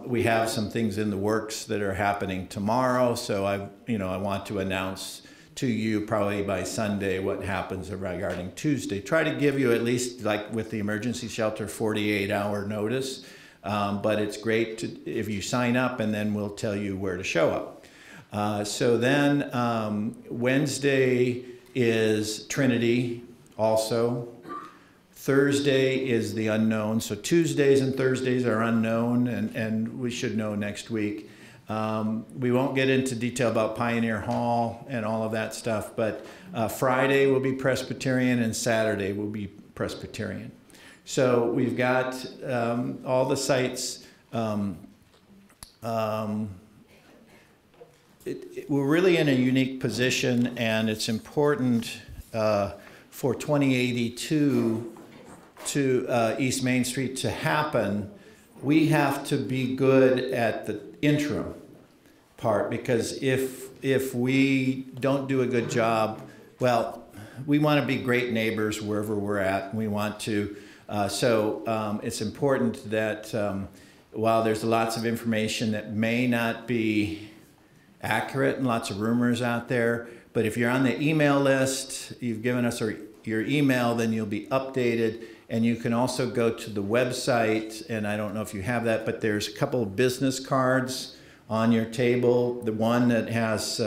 We have some things in the works that are happening tomorrow, so I want to announce to you probably by Sunday what happens regarding Tuesday. Try to give you at least, like with the emergency shelter, 48-hour notice. But it's great if you sign up, and then we'll tell you where to show up. So then Wednesday is Trinity also. Thursday is the unknown. So Tuesdays and Thursdays are unknown, and we should know next week. We won't get into detail about Pioneer Hall and all of that stuff, but Friday will be Presbyterian and Saturday will be Presbyterian. So we've got all the sites. We're really in a unique position, and it's important for 2082 to East Main Street to happen. We have to be good at the interim part, because if we don't do a good job, well, we want to be great neighbors wherever we're at, and we want to. So it's important that while there's lots of information that may not be accurate and lots of rumors out there, but if you're on the email list, you've given us your email, then you'll be updated. And you can also go to the website, and I don't know if you have that, but there's a couple of business cards on your table. The one that has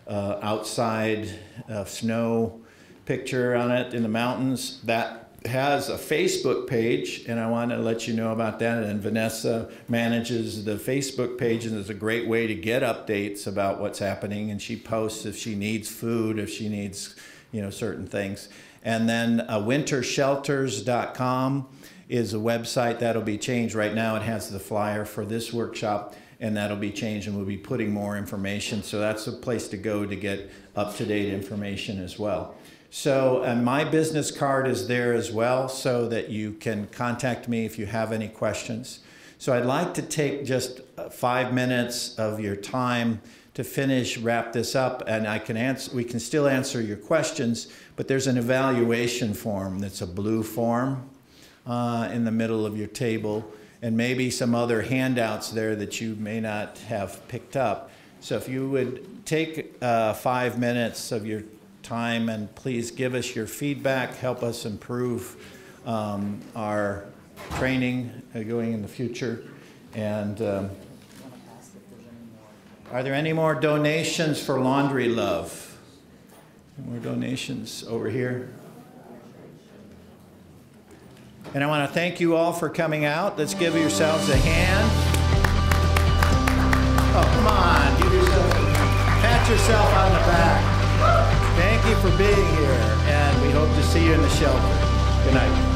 outside snow picture on it in the mountains, that has a Facebook page, and I want to let you know about that. And Vanessa manages the Facebook page, and it's a great way to get updates about what's happening. And she posts if she needs food, if she needs, certain things. And then wintershelters.com is a website that'll be changed. Right now it has the flyer for this workshop, and that'll be changed, and we'll be putting more information. So that's a place to go to get up-to-date information as well. So my business card is there as well, so that you can contact me if you have any questions. So I'd like to take just 5 minutes of your time to wrap this up, and we can still answer your questions, but there's an evaluation form that's a blue form in the middle of your table, and maybe some other handouts there that you may not have picked up. So if you would take 5 minutes of your time and please give us your feedback, help us improve our training going in the future. And are there any more donations for Laundry Love? More donations over here. And I want to thank you all for coming out. Let's give yourselves a hand. Oh, come on, pat yourself on the back. Thank you for being here, and we hope to see you in the shelter. Good night.